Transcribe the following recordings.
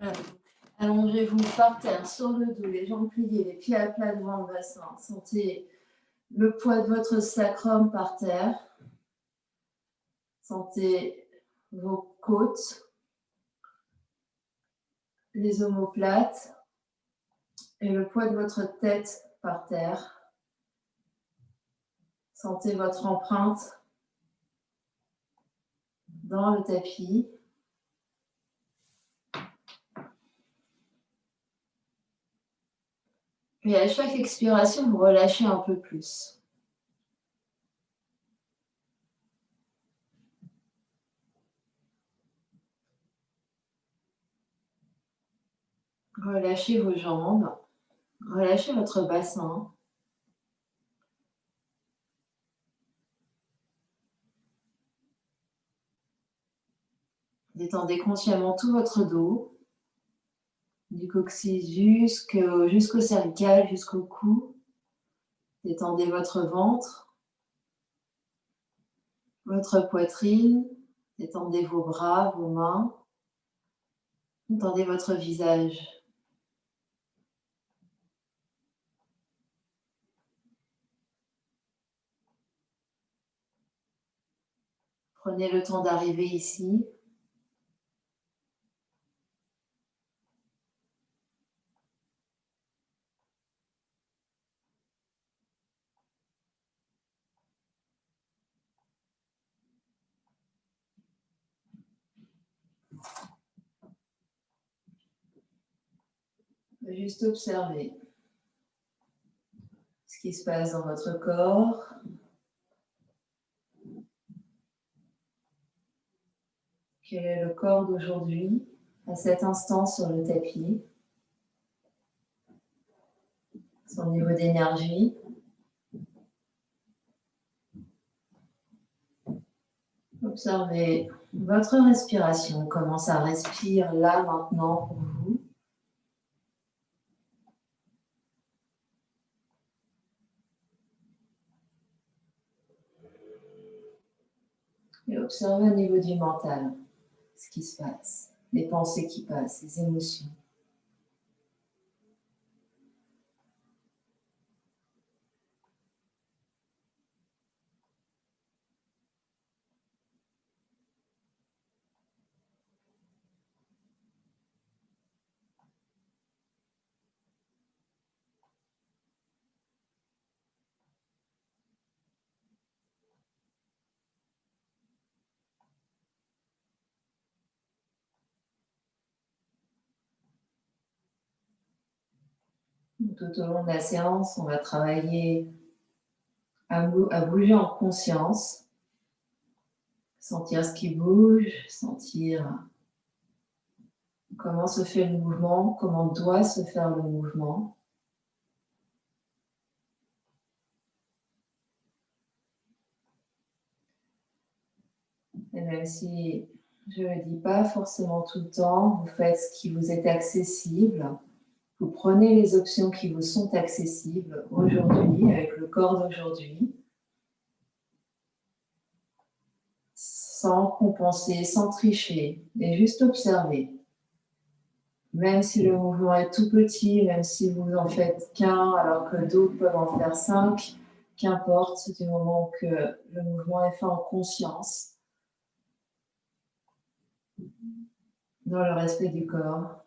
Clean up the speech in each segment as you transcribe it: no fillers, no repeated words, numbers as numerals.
Voilà. Allongez-vous par terre, sur le dos, les jambes pliées, les pieds à plat devant le bassin. Sentez le poids de votre sacrum par terre. Sentez vos côtes, les omoplates et le poids de votre tête par terre. Sentez votre empreinte dans le tapis. Et à chaque expiration, vous relâchez un peu plus. Relâchez vos jambes, relâchez votre bassin. Détendez consciemment tout votre dos, du coccyx jusqu'au cervical, jusqu'au cou. Détendez votre ventre, votre poitrine. Détendez vos bras, vos mains. Détendez votre visage. Prenez le temps d'arriver ici. Juste observer ce qui se passe dans votre corps. Quel est le corps d'aujourd'hui, à cet instant sur le tapis? Son niveau d'énergie. Observez votre respiration, comment ça respire là maintenant pour vous. Et observez au niveau du mental ce qui se passe, les pensées qui passent, les émotions. Tout au long de la séance, on va travailler à bouger en conscience, sentir ce qui bouge, sentir comment se fait le mouvement, comment doit se faire le mouvement. Et même si je ne le dis pas forcément tout le temps, vous faites ce qui vous est accessible. Vous prenez les options qui vous sont accessibles aujourd'hui, avec le corps d'aujourd'hui, sans compenser, sans tricher, et juste observer. Même si le mouvement est tout petit, même si vous en faites qu'un, alors que d'autres peuvent en faire 5, qu'importe, du moment que le mouvement est fait en conscience, dans le respect du corps.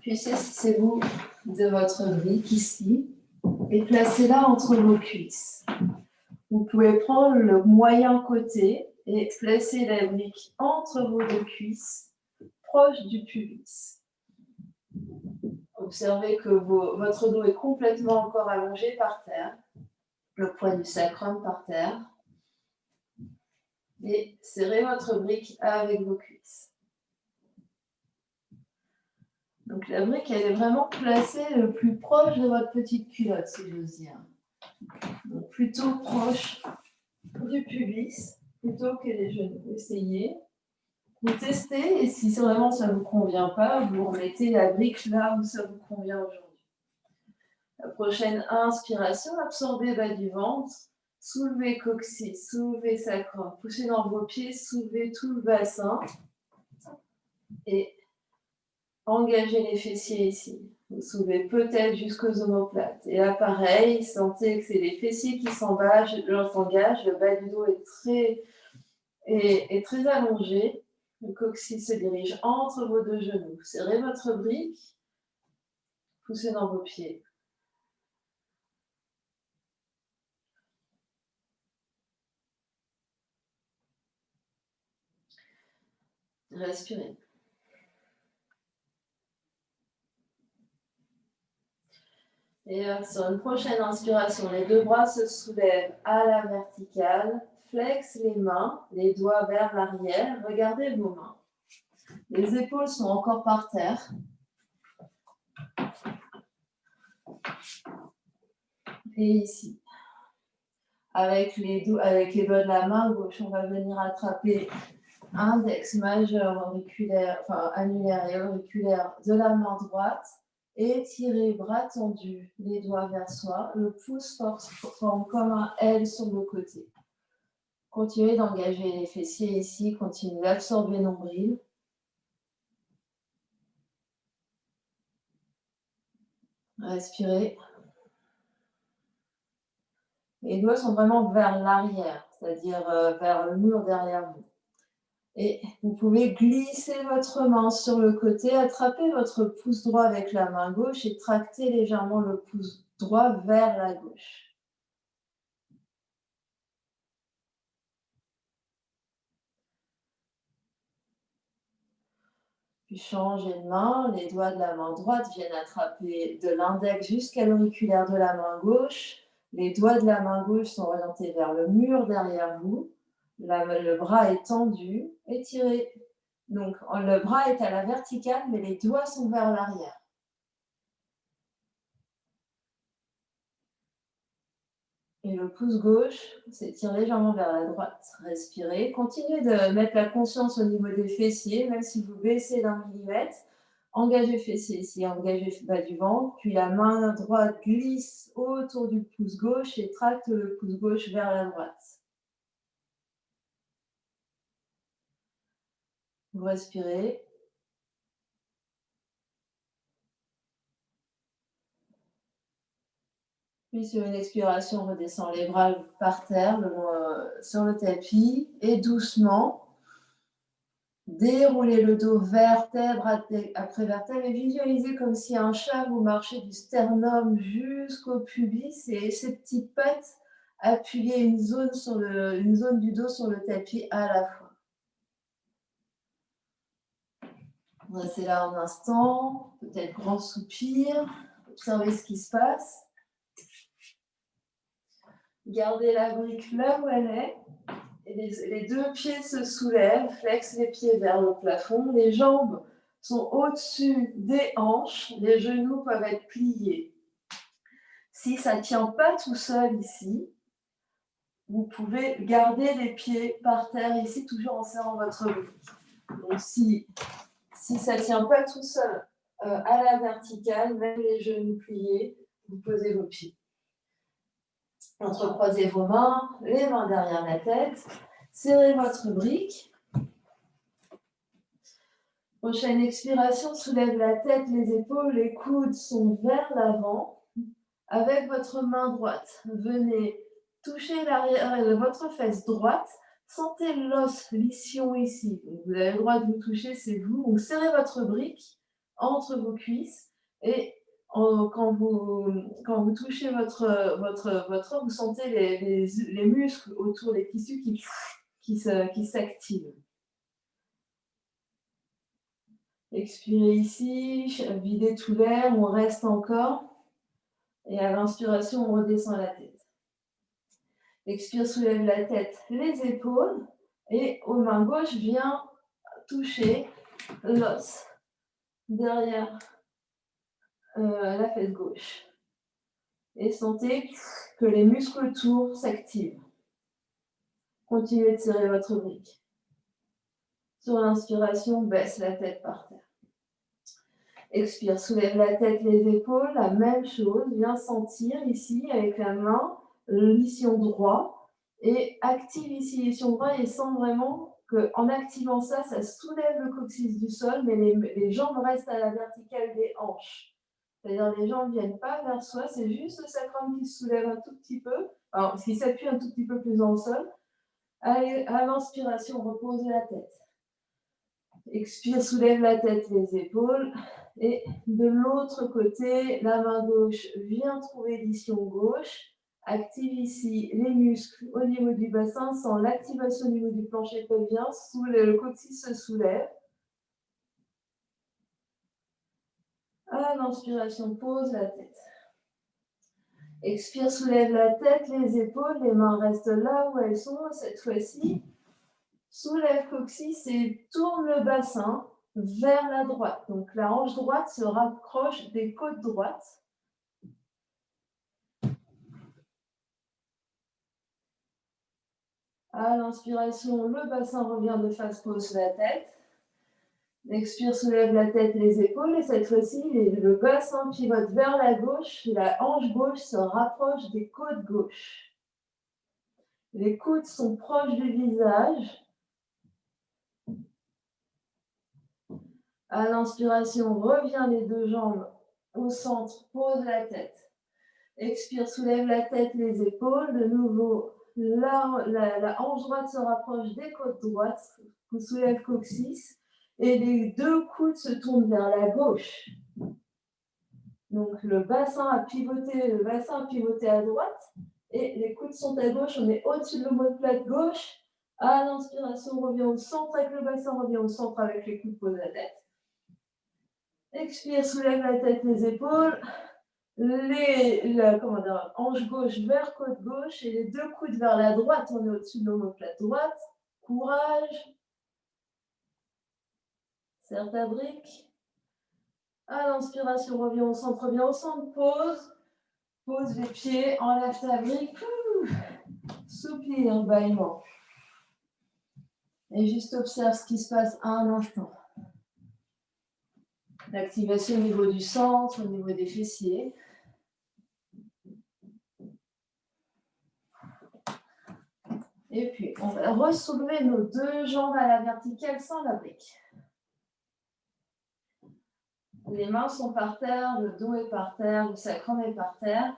Puis saisissez-vous de votre brique ici et placez-la entre vos cuisses. Vous pouvez prendre le moyen côté et placer la brique entre vos deux cuisses, proche du pubis. Observez que votre dos est complètement encore allongé par terre, le poids du sacrum par terre, et serrez votre brique avec vos cuisses. Donc la brique, elle est vraiment placée le plus proche de votre petite culotte, si j'ose dire. Donc plutôt proche du pubis, plutôt que les genoux. Essayez. Vous testez, et si vraiment ça ne vous convient pas, vous remettez la brique là où ça vous convient aujourd'hui. prochaine inspiration, absorbez bas du ventre, soulevez coccyx, soulevez sacrum, poussez dans vos pieds, soulevez tout le bassin et engagez les fessiers ici. Vous soulevez peut-être jusqu'aux omoplates. Et là, pareil, sentez que c'est les fessiers qui s'engagent, le bas du dos est très allongé. Le coccyx se dirige entre vos deux genoux. Serrez votre brique, poussez dans vos pieds. Respirez. Et sur une prochaine inspiration, les deux bras se soulèvent à la verticale. Flex les mains, les doigts vers l'arrière. Regardez vos mains. Les épaules sont encore par terre. Et ici. Avec les doigts de la main gauche, on va venir attraper index majeur auriculaire, enfin annulaire et auriculaire de la main droite. Étirez, bras tendus, les doigts vers soi. Le pouce forme comme un L sur le côté. Continuez d'engager les fessiers ici. Continuez d'absorber nombril. Respirez. Les doigts sont vraiment vers l'arrière, c'est-à-dire vers le mur derrière vous. Et vous pouvez glisser votre main sur le côté, attraper votre pouce droit avec la main gauche et tracter légèrement le pouce droit vers la gauche. Puis changez de main, les doigts de la main droite viennent attraper de l'index jusqu'à l'auriculaire de la main gauche. Les doigts de la main gauche sont orientés vers le mur derrière vous. Le bras est tendu, étiré. Donc le bras est à la verticale, mais les doigts sont vers l'arrière. Et le pouce gauche s'étire légèrement vers la droite. Respirez. Continuez de mettre la conscience au niveau des fessiers, même si vous baissez d'1 millimètre. Engagez fessiers ici, engagez bas du ventre. Puis la main droite glisse autour du pouce gauche et tracte le pouce gauche vers la droite. Vous respirez. Puis sur une expiration, on redescend les bras par terre, sur le tapis, et doucement, déroulez le dos vertèbre après vertèbre et visualisez comme si un chat vous marchez du sternum jusqu'au pubis et ses petites pattes appuyaient une zone du dos sur le tapis à la fois. Restez là un instant, peut-être grand soupir, observez ce qui se passe. Gardez la brique là où elle est. Et les deux pieds se soulèvent, flex les pieds vers le plafond. Les jambes sont au-dessus des hanches. Les genoux peuvent être pliés. Si ça ne tient pas tout seul ici, vous pouvez garder les pieds par terre ici, toujours en serrant votre brique. Donc si ça ne tient pas tout seul à la verticale, même les genoux pliés, vous posez vos pieds. Entrecroisez vos mains, les mains derrière la tête. Serrez votre brique. Prochaine expiration, soulève la tête, les épaules, les coudes sont vers l'avant. Avec votre main droite, venez toucher l'arrière de votre fesse droite. Sentez l'os, l'ischio ici. Donc vous avez le droit de vous toucher, c'est vous. Donc serrez votre brique entre vos cuisses et quand vous touchez votre os, vous sentez les muscles autour des tissus qui s'activent. Expirez ici, videz tout l'air, on reste encore. Et à l'inspiration, on redescend la tête. Expire, soulève la tête, les épaules. Et aux mains gauches, viens toucher l'os derrière la fesse gauche. Et sentez que les muscles autour s'activent. Continuez de serrer votre brique. Sur l'inspiration, baisse la tête par terre. Expire, soulève la tête, les épaules, la même chose. Viens sentir ici avec la main l'ischio droit et active ici l'ischio droit et sens vraiment qu'en activant ça, ça soulève le coccyx du sol, mais les jambes restent à la verticale des hanches. C'est-à-dire les jambes ne viennent pas vers soi, c'est juste le sacrum qui se soulève un tout petit peu, alors qui s'appuie un tout petit peu plus dans le sol. Allez, à l'inspiration, repose la tête. Expire, soulève la tête, les épaules. Et de l'autre côté, la main gauche vient trouver l'ischio gauche. Active ici les muscles au niveau du bassin, sans l'activation au niveau du plancher pelvien. Le coccyx se soulève. À l'inspiration, pose la tête. Expire, soulève la tête, les épaules, les mains restent là où elles sont. Cette fois-ci, soulève coccyx et tourne le bassin vers la droite. Donc la hanche droite se rapproche des côtes droites. À l'inspiration, le bassin revient de face, pose la tête. Expire, soulève la tête, les épaules. Et cette fois-ci, le bassin pivote vers la gauche. La hanche gauche se rapproche des côtes gauches. Les coudes sont proches du visage. À l'inspiration, reviens les deux jambes au centre, pose la tête. Expire, soulève la tête, les épaules. De nouveau, la hanche droite se rapproche des côtes droites. Vous soulève coccyx. Et les deux coudes se tournent vers la gauche. Donc le bassin a pivoté à droite. Et les coudes sont à gauche. On est au-dessus de l'omoplate gauche. À l'inspiration, on revient au centre avec le bassin, on revient au centre avec les coudes, pose la tête. Expire, soulève la tête, les épaules. Hanche gauche vers côte gauche et les deux coudes vers la droite. On est au-dessus de l'omoplate droite. Courage. Serre ta brique. À l'inspiration, reviens au centre, pause. Pose les pieds, enlève ta brique. Soupir, bâillement. Et juste observe ce qui se passe à un instant. L'activation au niveau du centre, au niveau des fessiers. Et puis, on va ressoulever nos deux jambes à la verticale sans la brique. Les mains sont par terre, le dos est par terre, le sacrum est par terre.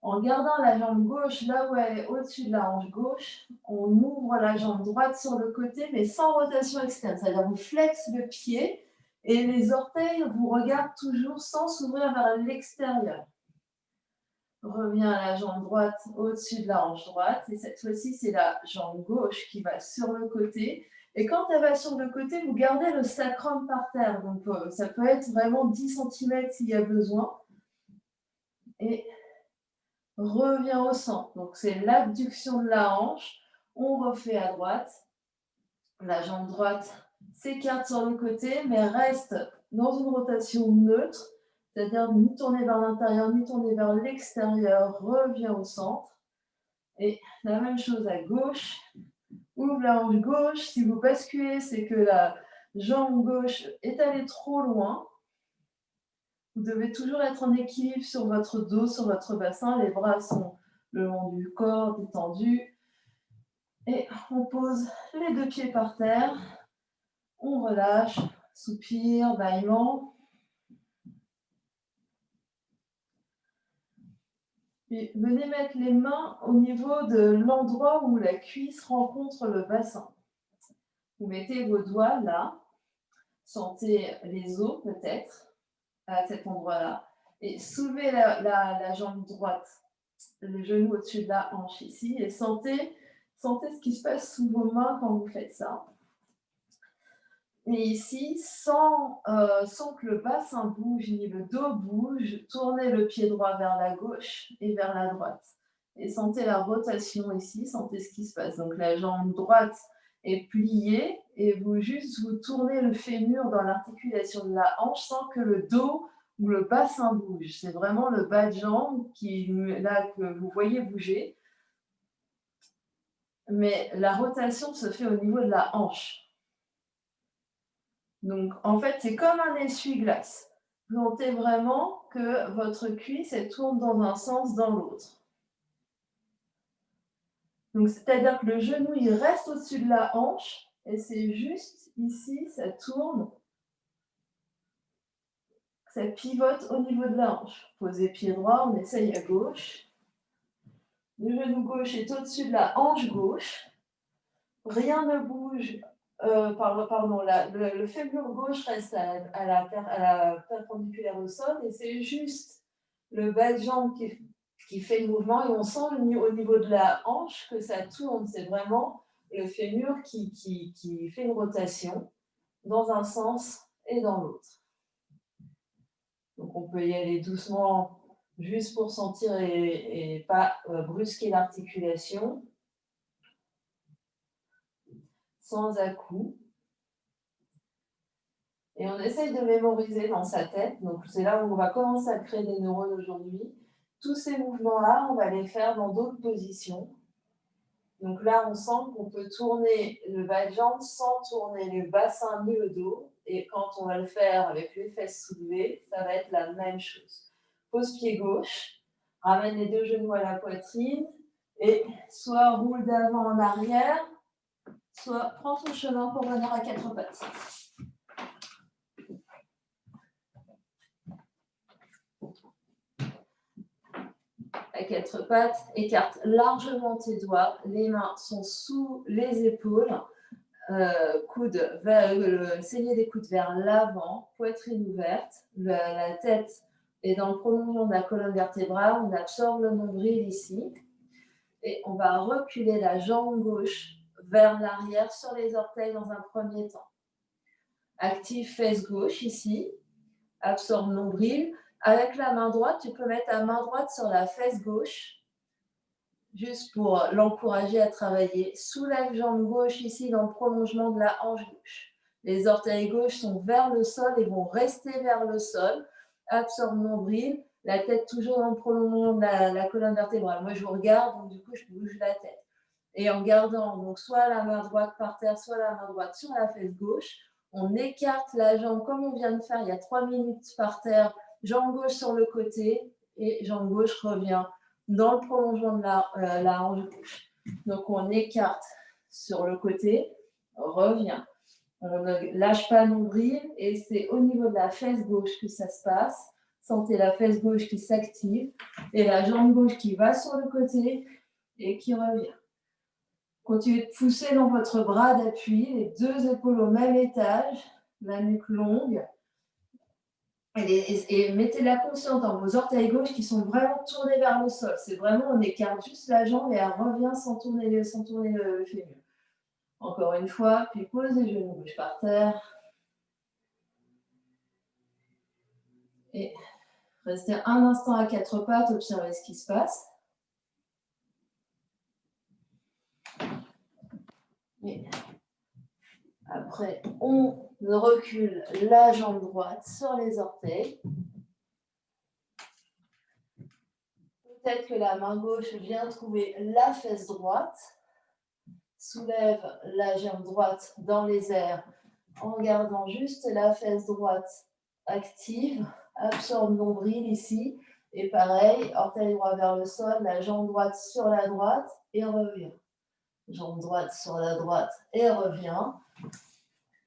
En gardant la jambe gauche là où elle est au-dessus de la hanche gauche, on ouvre la jambe droite sur le côté, mais sans rotation externe. C'est-à-dire vous flexez le pied et les orteils vous regardent toujours sans s'ouvrir vers l'extérieur. Reviens à la jambe droite au-dessus de la hanche droite. Et cette fois-ci, c'est la jambe gauche qui va sur le côté. Et quand elle va sur le côté, vous gardez le sacrum par terre. Donc, ça peut être vraiment 10 cm s'il y a besoin. Et reviens au centre. Donc, c'est l'abduction de la hanche. On refait à droite. La jambe droite s'écarte sur le côté, mais reste dans une rotation neutre. C'est-à-dire ni tourner vers l'intérieur, ni tourner vers l'extérieur. Reviens au centre. Et la même chose à gauche. Ouvre la hanche gauche. Si vous basculez, c'est que la jambe gauche est allée trop loin. Vous devez toujours être en équilibre sur votre dos, sur votre bassin. Les bras sont le long du corps, détendus. Et on pose les deux pieds par terre. On relâche. Soupir, bâillement. Et venez mettre les mains au niveau de l'endroit où la cuisse rencontre le bassin. Vous mettez vos doigts là. Sentez les os peut-être à cet endroit-là. Et soulevez la jambe droite, le genou au-dessus de la hanche ici. Et sentez ce qui se passe sous vos mains quand vous faites ça. Et ici, sans que le bassin bouge ni le dos bouge, tournez le pied droit vers la gauche et vers la droite. Et sentez la rotation ici, sentez ce qui se passe. Donc la jambe droite est pliée et vous tournez le fémur dans l'articulation de la hanche sans que le dos ou le bassin bouge. C'est vraiment le bas de jambe que vous voyez bouger. Mais la rotation se fait au niveau de la hanche. Donc, en fait, c'est comme un essuie-glace. Sentez vraiment que votre cuisse elle tourne dans un sens, dans l'autre. Donc, c'est-à-dire que le genou, il reste au-dessus de la hanche et c'est juste ici, ça tourne, ça pivote au niveau de la hanche. Posez pied droit, on essaye à gauche. Le genou gauche est au-dessus de la hanche gauche. Rien ne bouge. Pardon, le fémur gauche reste à la perpendiculaire au sol et c'est juste le bas de jambe qui fait le mouvement et on sent au niveau de la hanche que ça tourne. C'est vraiment le fémur qui fait une rotation dans un sens et dans l'autre. Donc on peut y aller doucement juste pour sentir et pas brusquer l'articulation. Sans à-coups. Et on essaye de mémoriser dans sa tête. Donc, c'est là où on va commencer à créer des neurones aujourd'hui. Tous ces mouvements-là, on va les faire dans d'autres positions. Donc là, on sent qu'on peut tourner le bas de jambe sans tourner le bassin ni le dos. Et quand on va le faire avec les fesses soulevées, ça va être la même chose. Pose pied gauche, ramène les deux genoux à la poitrine et soit roule d'avant en arrière, soit prends ton chemin pour venir à quatre pattes. À quatre pattes, écarte largement tes doigts, les mains sont sous les épaules, coude vers le saignée des coudes vers l'avant, poitrine ouverte, la tête est dans le prolongement de la colonne vertébrale, on absorbe le nombril ici et on va reculer la jambe gauche vers l'arrière sur les orteils dans un premier temps. Active fesse gauche ici, absorbe nombril. Avec la main droite, tu peux mettre ta main droite sur la fesse gauche, juste pour l'encourager à travailler. Soulève jambe gauche ici dans le prolongement de la hanche gauche. Les orteils gauches sont vers le sol et vont rester vers le sol. Absorbe nombril, la tête toujours dans le prolongement de la colonne vertébrale. Moi, je vous regarde, donc du coup, je bouge la tête. Et en gardant donc soit la main droite par terre, soit la main droite sur la fesse gauche, on écarte la jambe comme on vient de faire il y a 3 minutes par terre, jambe gauche sur le côté et jambe gauche revient dans le prolongement de la hanche gauche. Donc on écarte sur le côté, revient. On ne lâche pas nombril et c'est au niveau de la fesse gauche que ça se passe. Sentez la fesse gauche qui s'active et la jambe gauche qui va sur le côté et qui revient. Continuez de pousser dans votre bras d'appui, les deux épaules au même étage, la nuque longue. Et mettez la conscience dans vos orteils gauches qui sont vraiment tournés vers le sol. C'est vraiment, on écarte juste la jambe et elle revient sans tourner le fémur. Encore une fois, puis posez les genoux gauche par terre. Et restez un instant à quatre pattes, observez ce qui se passe. Et après, on recule la jambe droite sur les orteils. Peut-être que la main gauche vient trouver la fesse droite. Soulève la jambe droite dans les airs en gardant juste la fesse droite active. Absorbe nombril ici. Et pareil, orteil droit vers le sol, la jambe droite sur la droite et revient. Jambe droite sur la droite et revient.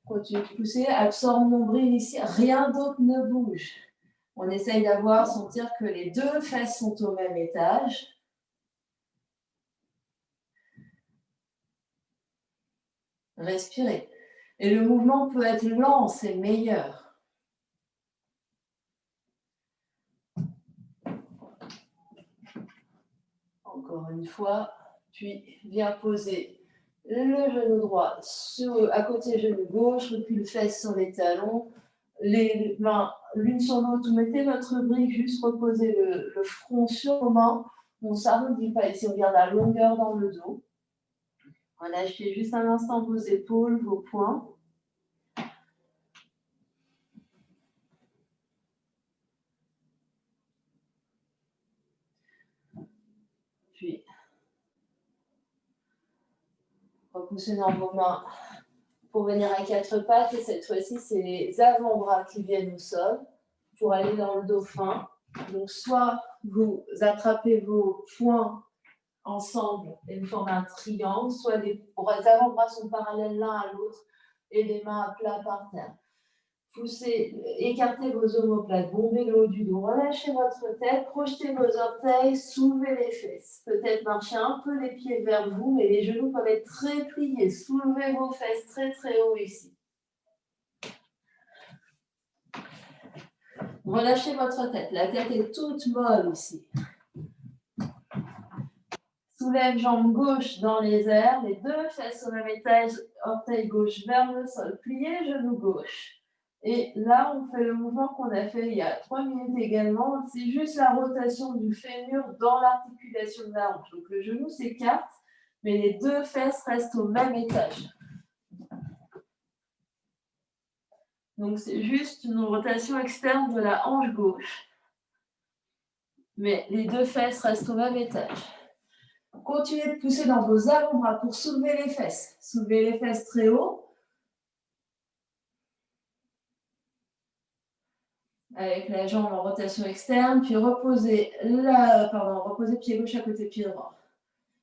Continue de pousser, absorbe nombril ici. Rien d'autre ne bouge. On essaye sentir que les deux fesses sont au même étage. Respirez. Et le mouvement peut être lent, c'est meilleur. Encore une fois, puis viens poser le genou droit à côté genou gauche, recule fesse sur les talons, les mains l'une sur l'autre, mettez votre brique, juste reposez le front sur vos mains. On ne s'arrondit pas ici, on garde la longueur dans le dos. Relâchez juste un instant vos épaules, vos poings. Puis, repoussez dans vos mains pour venir à quatre pattes. Et cette fois-ci, c'est les avant-bras qui viennent au sol. pour aller dans le dauphin. Donc, soit vous attrapez vos poings ensemble et vous formez un triangle, soit les avant-bras sont parallèles l'un à l'autre et les mains à plat par terre. Poussez, écartez vos omoplates, bombez le haut du dos, relâchez votre tête, projetez vos orteils, soulevez les fesses. Peut-être marchez un peu les pieds vers vous, mais les genoux peuvent être très pliés. Soulevez vos fesses très très haut ici. Relâchez votre tête, la tête est toute molle ici. Soulève jambe gauche dans les airs, les deux fesses au même étage, orteil gauche vers le sol, pliez genou gauche. Et là, on fait le mouvement qu'on a fait il y a 3 minutes également. C'est juste la rotation du fémur dans l'articulation de la hanche. Donc le genou s'écarte, mais les deux fesses restent au même étage. Donc c'est juste une rotation externe de la hanche gauche. Mais les deux fesses restent au même étage. Continuez de pousser dans vos avant-bras pour soulever les fesses. Soulevez les fesses très haut. Avec la jambe en rotation externe, puis reposez pied gauche à côté de pied droit.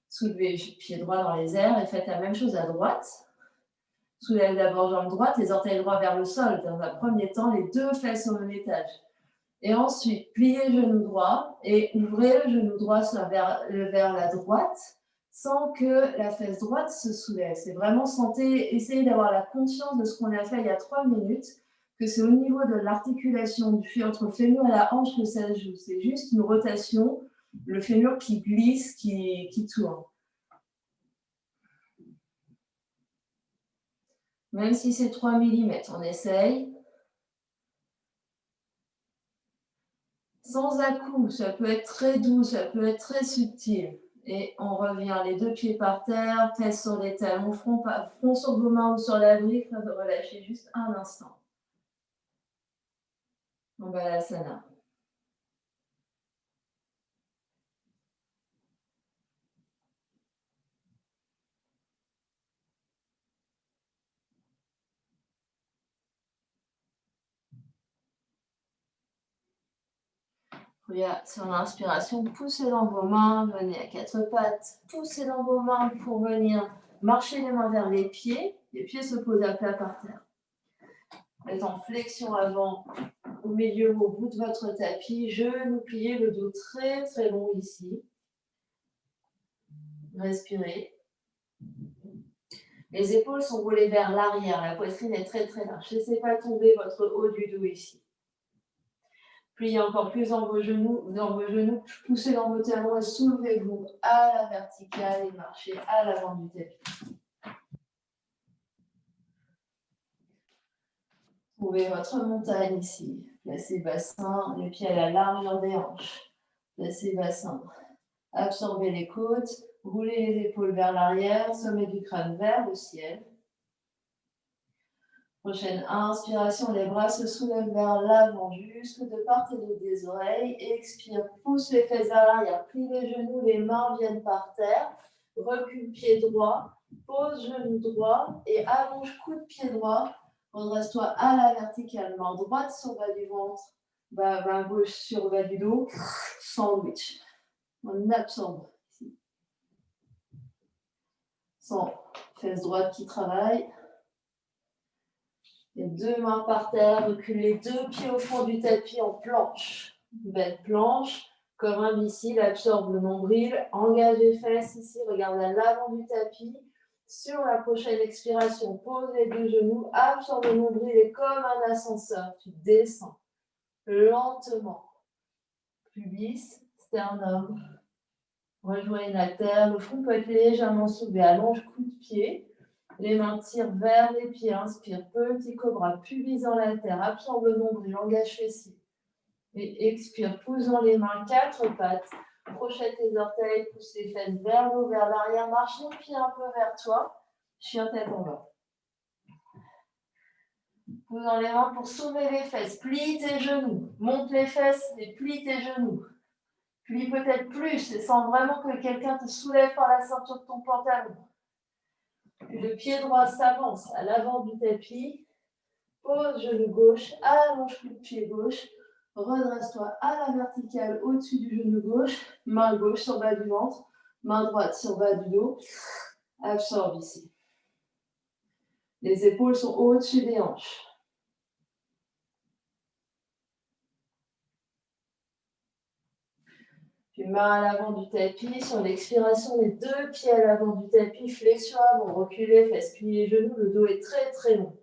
Soulevez pied droit dans les airs et faites la même chose à droite. Soulevez d'abord jambe droite, les orteils droits vers le sol. Dans un premier temps, les deux fesses au même étage. Et ensuite, pliez genou droit et ouvrez le genou droit vers la droite sans que la fesse droite se soulève. C'est vraiment essayez d'avoir la conscience de ce qu'on a fait il y a 3 minutes, que c'est au niveau de l'articulation entre le fémur et la hanche que ça se joue. C'est juste une rotation, le fémur qui glisse, qui tourne. Même si c'est 3 mm, on essaye. Sans à-coups, ça peut être très doux, ça peut être très subtil. Et on revient, les deux pieds par terre, tête sur les talons, front sur vos mains ou sur la brique, relâchez juste un instant. On va à l'asana. Sur l'inspiration, poussez dans vos mains, venez à 4 pattes, poussez dans vos mains pour venir marcher les mains vers les pieds se posent à plat par terre. Faites en flexion avant, au milieu, au bout de votre tapis, genoux pliés, le dos très très long ici. Respirez. Les épaules sont roulées vers l'arrière, la poitrine est très très large. Laissez pas tomber votre haut du dos ici. Pliez encore plus dans vos genoux, poussez dans vos talons et soulevez-vous à la verticale et marchez à l'avant du tapis. Trouvez votre montagne ici. Placez bassin, les pieds à la largeur des hanches. Placez bassin. Absorbez les côtes, roulez les épaules vers l'arrière, sommet du crâne vers le ciel. Prochaine inspiration, les bras se soulèvent vers l'avant, jusque de part et d'autre des oreilles. Expire, pousse les fesses vers l'arrière, plie les genoux, les mains viennent par terre. Recule pied droit, pose genou droit et allonge coude pied droit. Redresse-toi à la verticale, main droite sur le bas du ventre, main gauche sur le bas du dos, sandwich. On absorbe ici. Sans fesse droite qui travaille. Les deux mains par terre, recule les deux pieds au fond du tapis en planche. Une belle planche, comme un missile, absorbe le nombril, engage les fesses ici, regarde à l'avant du tapis. Sur la prochaine expiration, pose les deux genoux, absorbe le nombril et comme un ascenseur, tu descends lentement. Pubis, sternum, rejoignez la terre, le front peut être légèrement soulevé, allonge coup de pied. Les mains tirent vers les pieds, inspire, petit cobra, pubis dans la terre, absorbe le nombril, engage fessier. Et expire, pousse dans les mains, 4 pattes, crochette les orteils, pousse les fesses vers l'eau, vers l'arrière, marche les pieds un peu vers toi, chien tête en bas. Pousse dans les mains pour soulever les fesses, plie tes genoux, monte les fesses et plie tes genoux. Plie peut-être plus et sens vraiment que quelqu'un te soulève par la ceinture de ton pantalon. Le pied droit s'avance à l'avant du tapis. Pose genou gauche, allonge le pied gauche. Redresse-toi à la verticale au-dessus du genou gauche, main gauche sur le bas du ventre, main droite sur le bas du dos. Absorbe ici. Les épaules sont au-dessus des hanches. Puis main à l'avant du tapis. Sur l'expiration, les deux pieds à l'avant du tapis. Flexion avant, reculez, fesses, pliez les genoux. Le dos est très très long.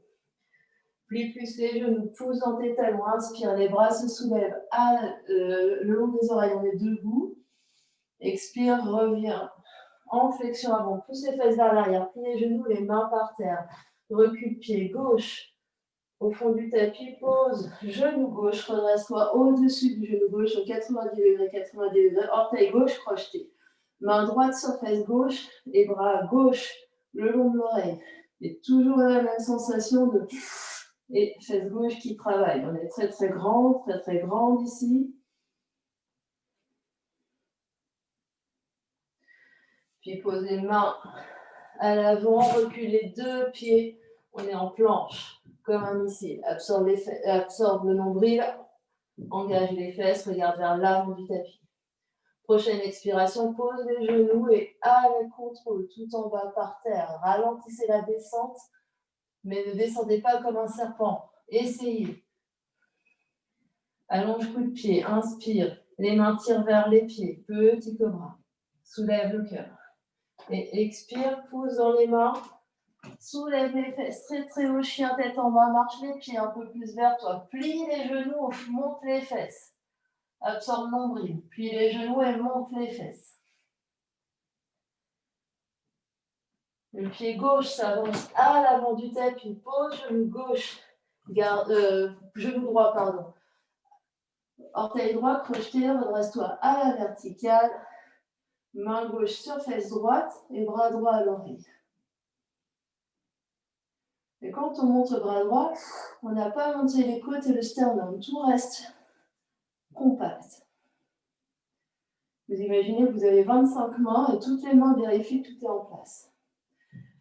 Plie plus les genoux, pousse dans tes talons. Inspire, les bras se soulèvent le long des oreilles. On est debout. Expire, reviens. En flexion avant, pousse les fesses vers l'arrière. Plie les genoux, les mains par terre. Recule pied gauche. Au fond du tapis, pose, genou gauche, redresse-toi au-dessus du genou gauche au 90 degrés, 90 degrés, orteil gauche crocheté. Main droite sur fesse gauche, les bras gauche le long de l'oreille. Et toujours la même sensation de... Et fesse gauche qui travaille. On est très très grande ici. Puis pose les mains à l'avant, recule les deux pieds. On est en planche. Comme un missile. Absorbe le nombril, engage les fesses, regarde vers l'avant du tapis. Prochaine expiration, pose les genoux et avec contrôle, tout en bas par terre. Ralentissez la descente, mais ne descendez pas comme un serpent. Essayez. Allonge coup de pied, inspire. Les mains tirent vers les pieds, petit cobra. Soulève le cœur. Et expire, pousse dans les mains. Soulève les fesses très très haut, chien tête en bas, marche les pieds un peu plus vers toi, plie les genoux, monte les fesses, absorbe nombril, plie les genoux et monte les fesses. Le pied gauche s'avance à l'avant du tapis, pose genou gauche, genou droit, pardon. Orteil droit crocheté, redresse-toi à la verticale, main gauche sur fesse droite et bras droit à l'oreille. Et quand on monte le bras droit, on n'a pas monté les côtes et le sternum. Tout reste compact. Vous imaginez que vous avez 25 mains et toutes les mains vérifient que tout est en place.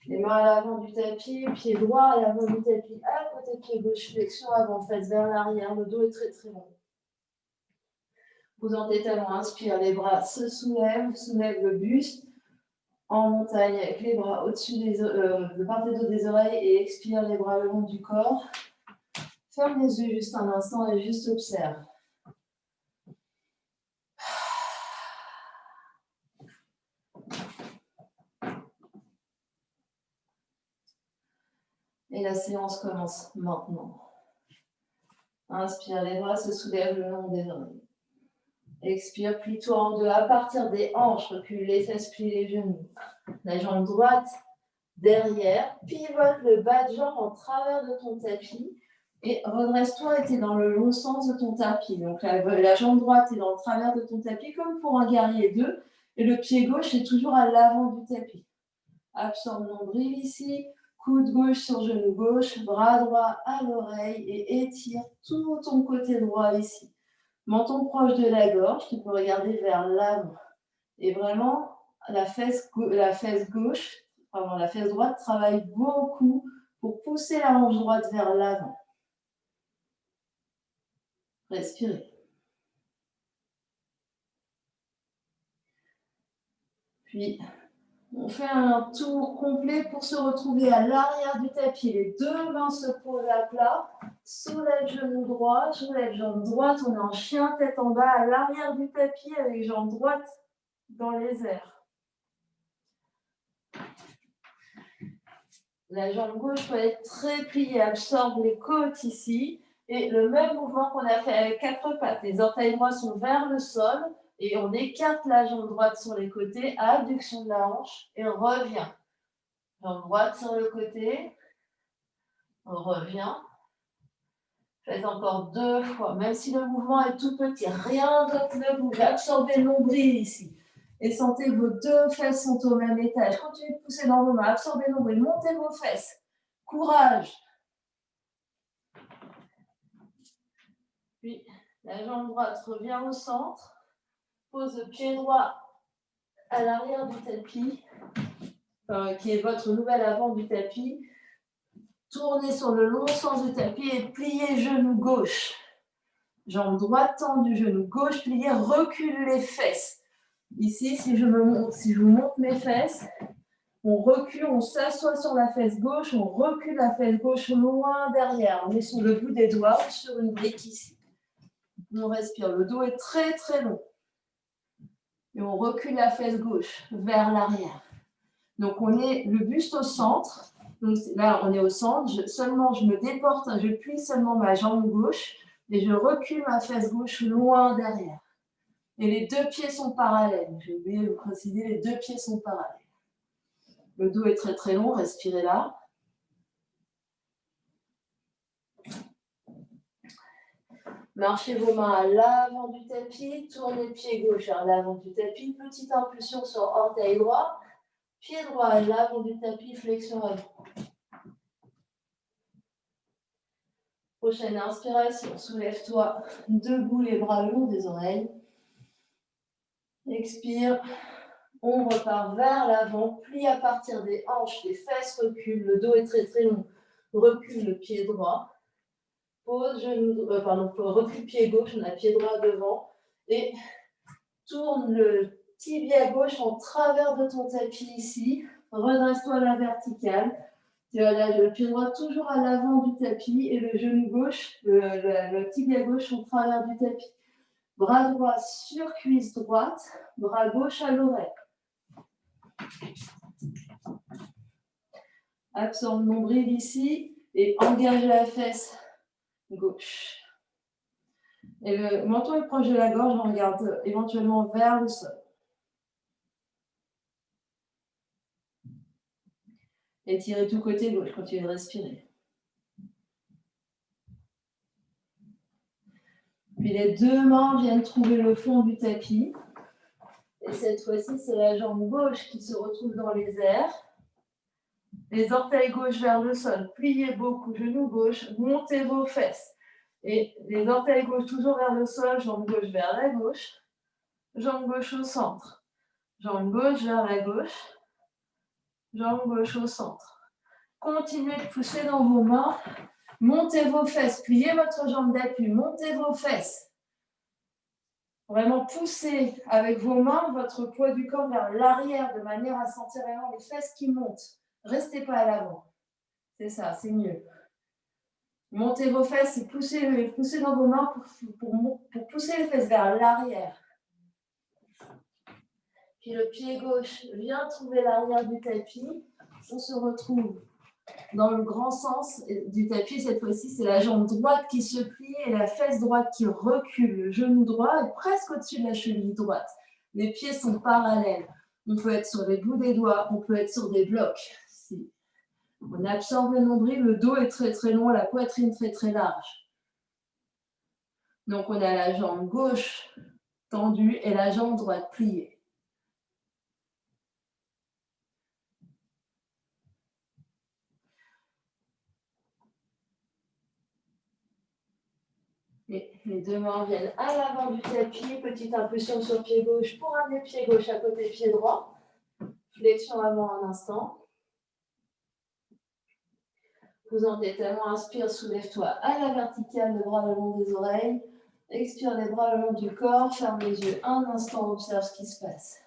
Les mains à l'avant du tapis, pied droit à l'avant du tapis, à côté de pied gauche, flexion avant, face vers l'arrière. Le dos est très très long. Posant tes talons, inspire, les bras se soulèvent, soulève le buste en montagne avec les bras au-dessus de part et d'autre des oreilles et expire les bras le long du corps. Ferme les yeux juste un instant et juste observe. Et la séance commence maintenant. Inspire, les bras se soulèvent le long des oreilles. Expire, plie-toi en deux à partir des hanches, recule les fesses, plie les genoux. La jambe droite derrière, pivote le bas de jambe en travers de ton tapis et redresse-toi et tu es dans le long sens de ton tapis. Donc la jambe droite est dans le travers de ton tapis comme pour un guerrier 2 et le pied gauche est toujours à l'avant du tapis. Absorbe nombril ici, coude gauche sur genou gauche, bras droit à l'oreille et étire tout ton côté droit ici. Menton proche de la gorge, tu peux regarder vers l'avant. Et vraiment, la fesse gauche, pardon, la fesse droite travaille beaucoup pour pousser la hanche droite vers l'avant. Respirez. Puis, on fait un tour complet pour se retrouver à l'arrière du tapis. Les deux mains se posent à plat. Soulève genou droit, soulève jambe droite. On est en chien tête en bas à l'arrière du tapis avec jambe droite dans les airs. La jambe gauche peut être très pliée, absorbe les côtes ici. Et le même mouvement qu'on a fait avec quatre pattes. Les orteils droits sont vers le sol et on écarte la jambe droite sur les côtés, abduction de la hanche et on revient. Jambe droite sur le côté, on revient. Faites encore 2 fois, même si le mouvement est tout petit, rien d'autre ne bouge. Absorbez le nombril ici. Et sentez que vos deux fesses sont au même étage. Continuez de pousser dans vos mains, absorbez le nombril, montez vos fesses. Courage. Puis, la jambe droite revient au centre. Pose le pied droit à l'arrière du tapis, qui est votre nouvel avant du tapis. Tournez sur le long sens du tapis et pliez genou gauche. Jambe droite tendue, genou gauche plié, recule les fesses. Ici, si je vous montre mes fesses, on recule, on s'assoit sur la fesse gauche, on recule la fesse gauche loin derrière. On est sur le bout des doigts ou sur une brique ici. On respire, le dos est très très long. Et on recule la fesse gauche vers l'arrière. Donc on est le buste au centre. Donc là, on est au centre. Je me déporte, je plie seulement ma jambe gauche et je recule ma fesse gauche loin derrière. Et les deux pieds sont parallèles. J'ai oublié de vous préciser, les deux pieds sont parallèles. Le dos est très très long, respirez là. Marchez vos mains à l'avant du tapis, tournez pied gauche vers l'avant du tapis, petite impulsion sur orteil droit, pied droit à l'avant du tapis, flexion avant. Prochaine inspiration, soulève-toi debout, les bras le long des oreilles. Expire, on repart vers l'avant, plie à partir des hanches, les fesses reculent, le dos est très très long, recule le pied droit. Pose genou, recule pied gauche, on a pied droit devant et tourne le tibia gauche en travers de ton tapis ici. Redresse-toi à la verticale. Tu as le pied droit toujours à l'avant du tapis et le genou gauche, le tibia gauche en travers du tapis. Bras droit sur cuisse droite, bras gauche à l'oreille. Absorbe le nombril ici et engage la fesse gauche. Et le menton est proche de la gorge, on regarde éventuellement vers le sol. Étirez tout côté gauche, continuez de respirer. Puis les deux mains viennent trouver le fond du tapis. Et cette fois-ci, c'est la jambe gauche qui se retrouve dans les airs. Les orteils gauche vers le sol, pliez beaucoup, genou gauche, montez vos fesses. Et les orteils gauche toujours vers le sol, jambe gauche vers la gauche, jambe gauche au centre, jambe gauche vers la gauche, jambe gauche au centre. Continuez de pousser dans vos mains, montez vos fesses, pliez votre jambe d'appui, montez vos fesses. Vraiment poussez avec vos mains votre poids du corps vers l'arrière de manière à sentir vraiment les fesses qui montent. Restez pas à l'avant. C'est ça, c'est mieux. Montez vos fesses et poussez dans vos mains pour pousser les fesses vers l'arrière. Puis le pied gauche vient trouver l'arrière du tapis. On se retrouve dans le grand sens du tapis. Cette fois-ci, c'est la jambe droite qui se plie et la fesse droite qui recule. Le genou droit est presque au-dessus de la cheville droite. Les pieds sont parallèles. On peut être sur les bouts des doigts, on peut être sur des blocs. On absorbe le nombril, le dos est très très long, la poitrine très très large. Donc on a la jambe gauche tendue et la jambe droite pliée. Et les deux mains viennent à l'avant du tapis, petite impulsion sur pied gauche pour amener pied gauche à côté pied droit. Flexion avant un instant. Vous en tellement, inspire, soulève-toi à la verticale, le bras le long des oreilles. Expire, les bras le long du corps, ferme les yeux un instant, observe ce qui se passe.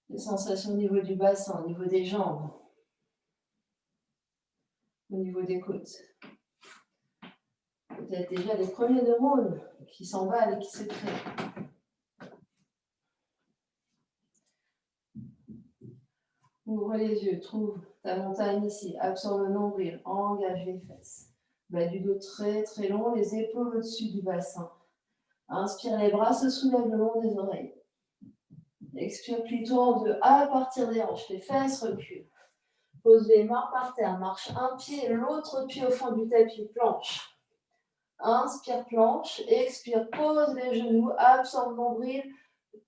Les sensations au niveau du bassin, au niveau des jambes, au niveau des côtes. Peut-être déjà les premiers neurones qui s'emballent et qui se créent. Ouvre les yeux, trouve ta montagne ici, absorbe le nombril, engage les fesses. Bas du dos très très long, les épaules au-dessus du bassin. Inspire, les bras se soulèvent le long des oreilles. Expire, plie-toi en deux à partir des hanches, les fesses reculent. Pose les mains par terre, marche un pied, l'autre pied au fond du tapis, planche. Inspire, planche, expire, pose les genoux, absorbe nombril,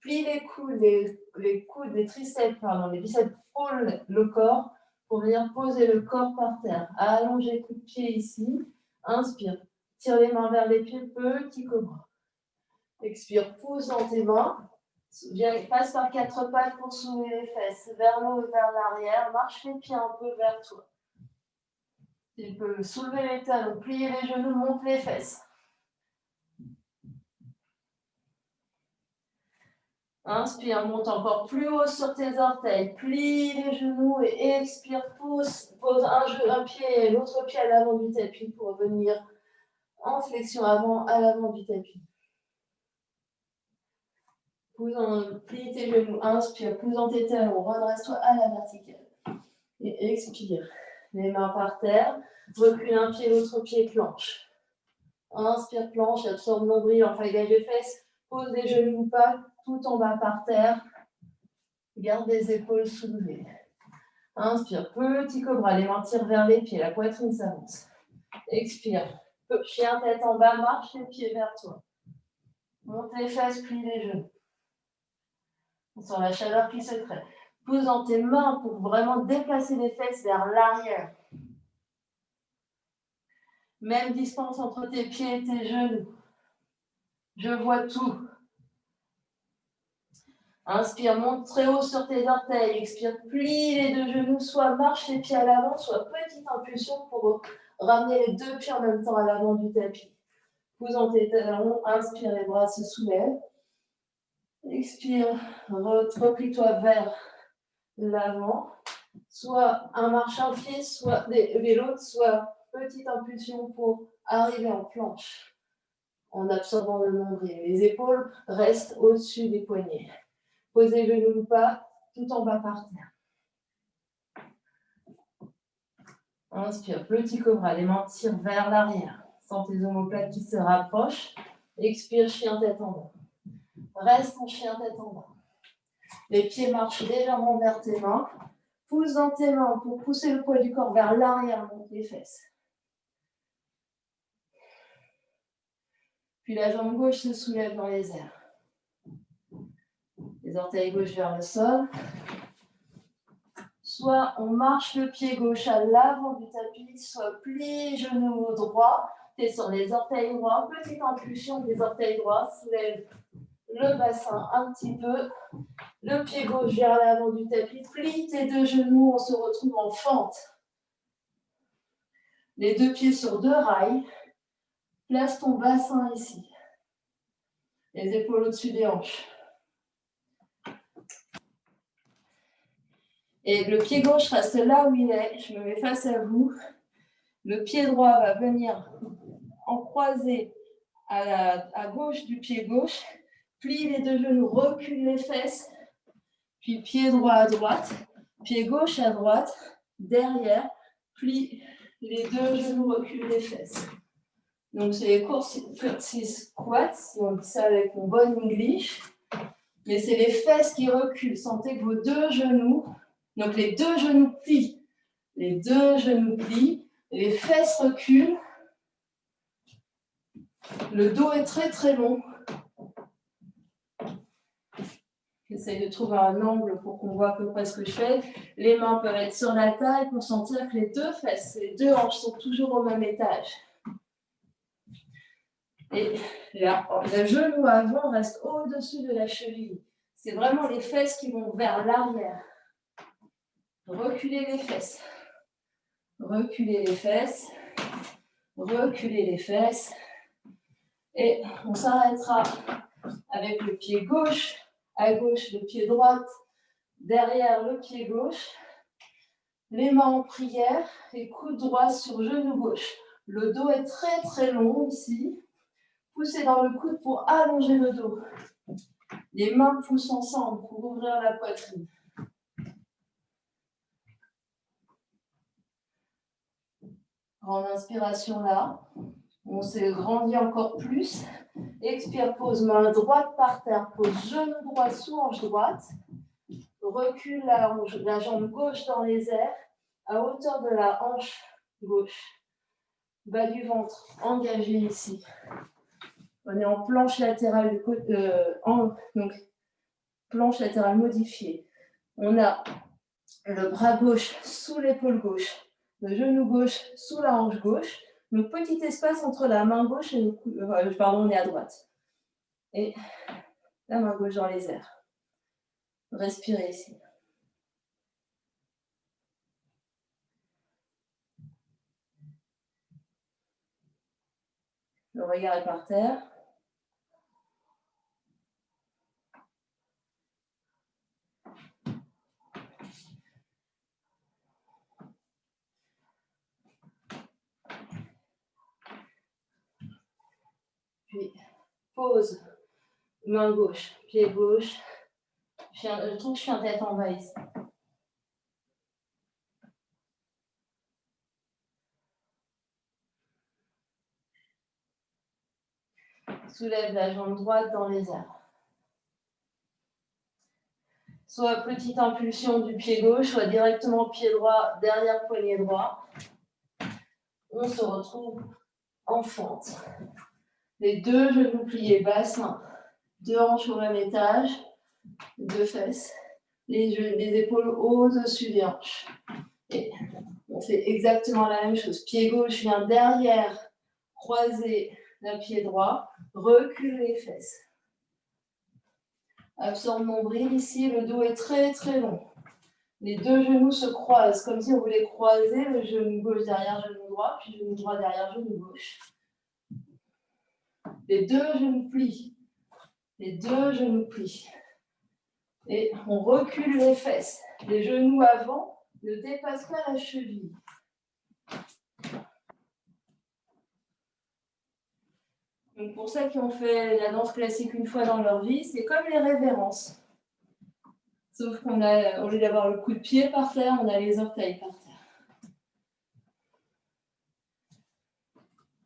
plie les coudes, les coudes, les triceps, les biceps frôlent le corps pour venir poser le corps par terre. Allongez coup de pied ici. Inspire, tire les mains vers les pieds, petit cobra. Expire, pousse dans tes mains. Passe par quatre pattes pour soulever les fesses, vers le haut et vers l'arrière. Marche les pieds un peu vers toi. Tu peux soulever les talons, plier les genoux, monte les fesses. Inspire, monte encore plus haut sur tes orteils. Plie les genoux et expire, pousse. Pose un pied et l'autre pied à l'avant du tapis pour venir en flexion avant à l'avant du tapis. Plie tes genoux, inspire, pousse dans tes talons, redresse-toi à la verticale. Et expire. Les mains par terre, recule un pied, l'autre pied, planche. Inspire, planche, absorbe nombril, enfalgage des fesses, pose les genoux pas, tout en bas par terre. Garde les épaules soulevées. Inspire, petit cobra, les mains tirent vers les pieds, la poitrine s'avance. Expire, chien tête en bas, marche les pieds vers toi. Monte les fesses, plie les genoux. On sent la chaleur qui se crée. Pousse dans tes mains pour vraiment déplacer les fesses vers l'arrière. Même distance entre tes pieds et tes genoux. Je vois tout. Inspire, monte très haut sur tes orteils. Expire, plie les deux genoux, soit marche les pieds à l'avant, soit petite impulsion pour ramener les deux pieds en même temps à l'avant du tapis. Pousse dans tes talons, inspire, les bras se soulèvent. Expire, replie-toi vers l'avant. Soit un marche un pied, soit l'autre, soit petite impulsion pour arriver en planche en absorbant le nombril. Les épaules restent au-dessus des poignets. Posez les genoux pas, tout en bas par terre. Inspire, petit cobra, les mains tirent vers l'arrière. Sens tes omoplates qui se rapprochent. Expire, chien tête en bas. Reste en chien tête en bas. Les pieds marchent légèrement vers tes mains. Pousse dans tes mains pour pousser le poids du corps vers l'arrière, monte les fesses. Puis la jambe gauche se soulève dans les airs. Les orteils gauche vers le sol. Soit on marche le pied gauche à l'avant du tapis, soit plie genou droit. Tu es sur les orteils droits. Petite impulsion des orteils droits. Soulève le bassin un petit peu. Le pied gauche vers l'avant du tapis. Plie tes deux genoux. On se retrouve en fente. Les deux pieds sur deux rails. Place ton bassin ici. Les épaules au-dessus des hanches. Et le pied gauche reste là où il est. Je me mets face à vous. Le pied droit va venir en croisé à gauche du pied gauche. Plie les deux genoux, recule les fesses. Puis pied droit à droite. Pied gauche à droite. Derrière. Plie les deux genoux, recule les fesses. Donc, c'est les curtsy squats. Si on dit ça avec mon bon English. Mais c'est les fesses qui reculent. Sentez que vos deux genoux, donc les deux genoux plient. Les deux genoux plient. Les fesses reculent. Le dos est très très long. J'essaie de trouver un angle pour qu'on voit à peu près ce que je fais. Les mains peuvent être sur la taille pour sentir que les deux fesses, les deux hanches sont toujours au même étage. Et le genou avant reste au-dessus de la cheville. C'est vraiment les fesses qui vont vers l'arrière. Reculez les fesses. Reculez les fesses. Reculez les fesses. Et on s'arrêtera avec le pied gauche, à gauche, le pied droit, derrière le pied gauche. Les mains en prière et coude droit sur genou gauche. Le dos est très très long ici. Poussez dans le coude pour allonger le dos. Les mains poussent ensemble pour ouvrir la poitrine. Grande inspiration là. On s'est grandi encore plus. Expire, pose main droite par terre. Pose genou droit sous hanche droite. Recule la jambe gauche dans les airs à hauteur de la hanche gauche. Bas du ventre engagé ici. On est en planche latérale, donc planche latérale modifiée. On a le bras gauche sous l'épaule gauche, le genou gauche sous la hanche gauche. Donc petit espace entre la main gauche et le cou, on est à droite. Et la main gauche dans les airs. Respirez ici. Le regard est par terre. Puis, pause. Main gauche, pied gauche. Je trouve que je suis en tête en bas ici. Soulève la jambe droite dans les airs. Soit petite impulsion du pied gauche, soit directement pied droit derrière poignet droit. On se retrouve en fente. Les deux genoux pliés, bassin, deux hanches au même étage, deux fesses, les épaules au-dessus des hanches. Et on fait exactement la même chose. Pied gauche vient derrière, croiser le pied droit, recule les fesses. Absorbe nombril ici, le dos est très très long. Les deux genoux se croisent, comme si on voulait croiser le genou gauche derrière genou droit, puis genou droit derrière genou gauche. Les deux genoux plient. Les deux genoux plient. Et on recule les fesses. Les genoux avant ne dépassent pas la cheville. Donc pour ceux qui ont fait la danse classique une fois dans leur vie, c'est comme les révérences. Sauf qu'on a, au lieu d'avoir le coup de pied par terre, on a les orteils par terre.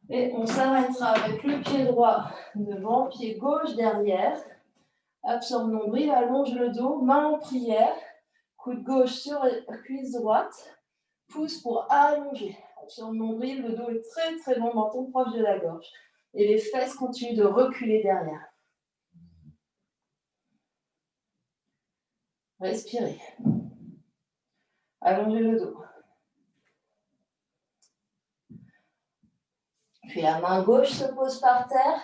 Et on s'arrêtera avec le pied droit devant, pied gauche derrière. Absorbe nombril, allonge le dos, main en prière. Coude gauche sur la cuisse droite. Pouce pour allonger. Absorbe nombril, le dos est très très long, menton proche de la gorge. Et les fesses continuent de reculer derrière. Respirez. Allongez le dos. Puis la main gauche se pose par terre,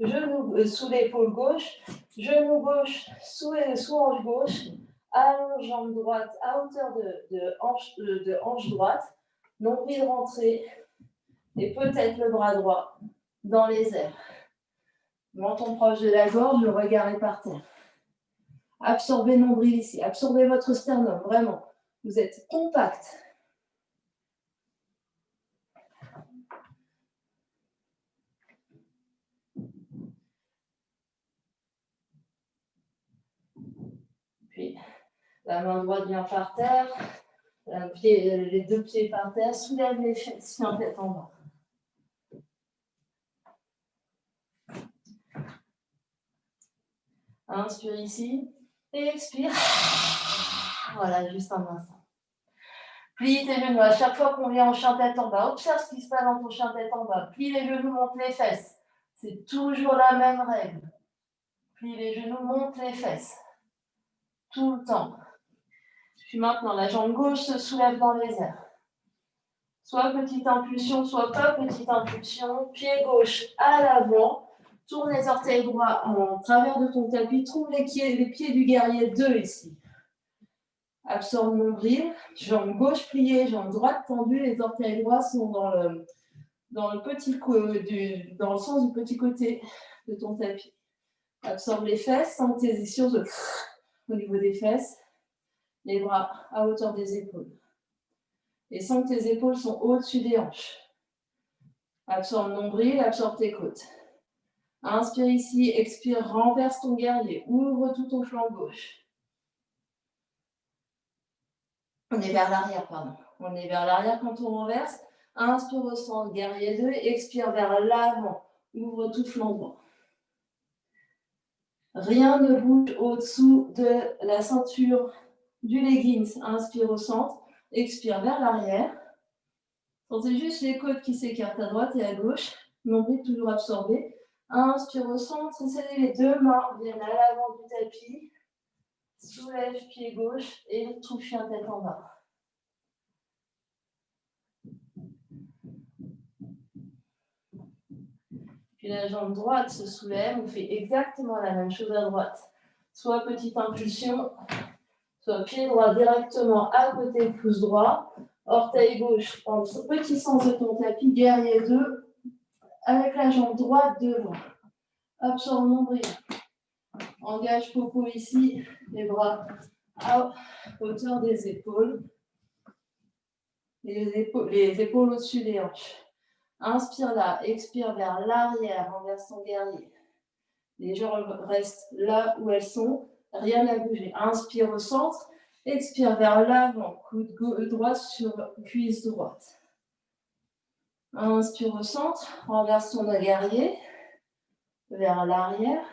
genou sous l'épaule gauche, genou gauche sous hanche gauche, allonge jambe droite à hauteur de hanche droite, nombril rentré et peut-être le bras droit dans les airs. Menton proche de la gorge, le regard est par terre. Absorbez nombril ici, absorbez votre sternum, vraiment. Vous êtes compact. Puis, la main droite vient par terre, les deux pieds par terre, soulève les fesses, en tête en bas. Inspire ici, et expire. Voilà, juste un instant. Plie tes genoux. À chaque fois qu'on vient en chien tête en bas, observe ce qui se passe dans ton chien tête en bas. Plie les genoux, monte les fesses. C'est toujours la même règle. Plie les genoux, monte les fesses. Tout le temps. Puis maintenant, la jambe gauche se soulève dans les airs. Soit petite impulsion, soit pas petite impulsion. Pied gauche à l'avant. Tourne les orteils droits en travers de ton tapis. Trouve les pieds du guerrier 2 ici. Absorbe nombril. Jambe gauche pliée, jambe droite tendue. Les orteils droits sont dans le sens du petit côté de ton tapis. Absorbe les fesses. Sens tes ischios au niveau des fesses. Les bras à hauteur des épaules. Et sens que tes épaules sont au-dessus des hanches. Absorbe nombril, absorbe tes côtes. Inspire ici, expire, renverse ton guerrier. Ouvre tout ton flanc gauche. On est vers l'arrière, pardon. On est vers l'arrière quand on renverse. Inspire au centre, guerrier 2. Expire vers l'avant. Ouvre tout flanc droit. Rien ne bouge au-dessous de la ceinture du leggings. Inspire au centre. Expire vers l'arrière. Sentez juste les côtes qui s'écartent à droite et à gauche. Nombril toujours absorbé. Inspire au centre. Les deux mains viennent à l'avant du tapis. Soulève pied gauche et tout chien tête en bas. Puis la jambe droite se soulève. On fait exactement la même chose à droite. Soit petite impulsion, soit pied droit directement à côté du pouce droit. Orteil gauche dans le petit sens de ton tapis. Guerrier 2 avec la jambe droite devant. Absorbe nombril. Engage popo ici. Les bras à hauteur des épaules. Les épaules au-dessus des hanches. Inspire là, expire vers l'arrière, renverse ton guerrier. Les jambes restent là où elles sont, rien à bouger. Inspire au centre, expire vers l'avant, coude droit sur cuisse droite. Inspire au centre, renverse ton guerrier, vers l'arrière.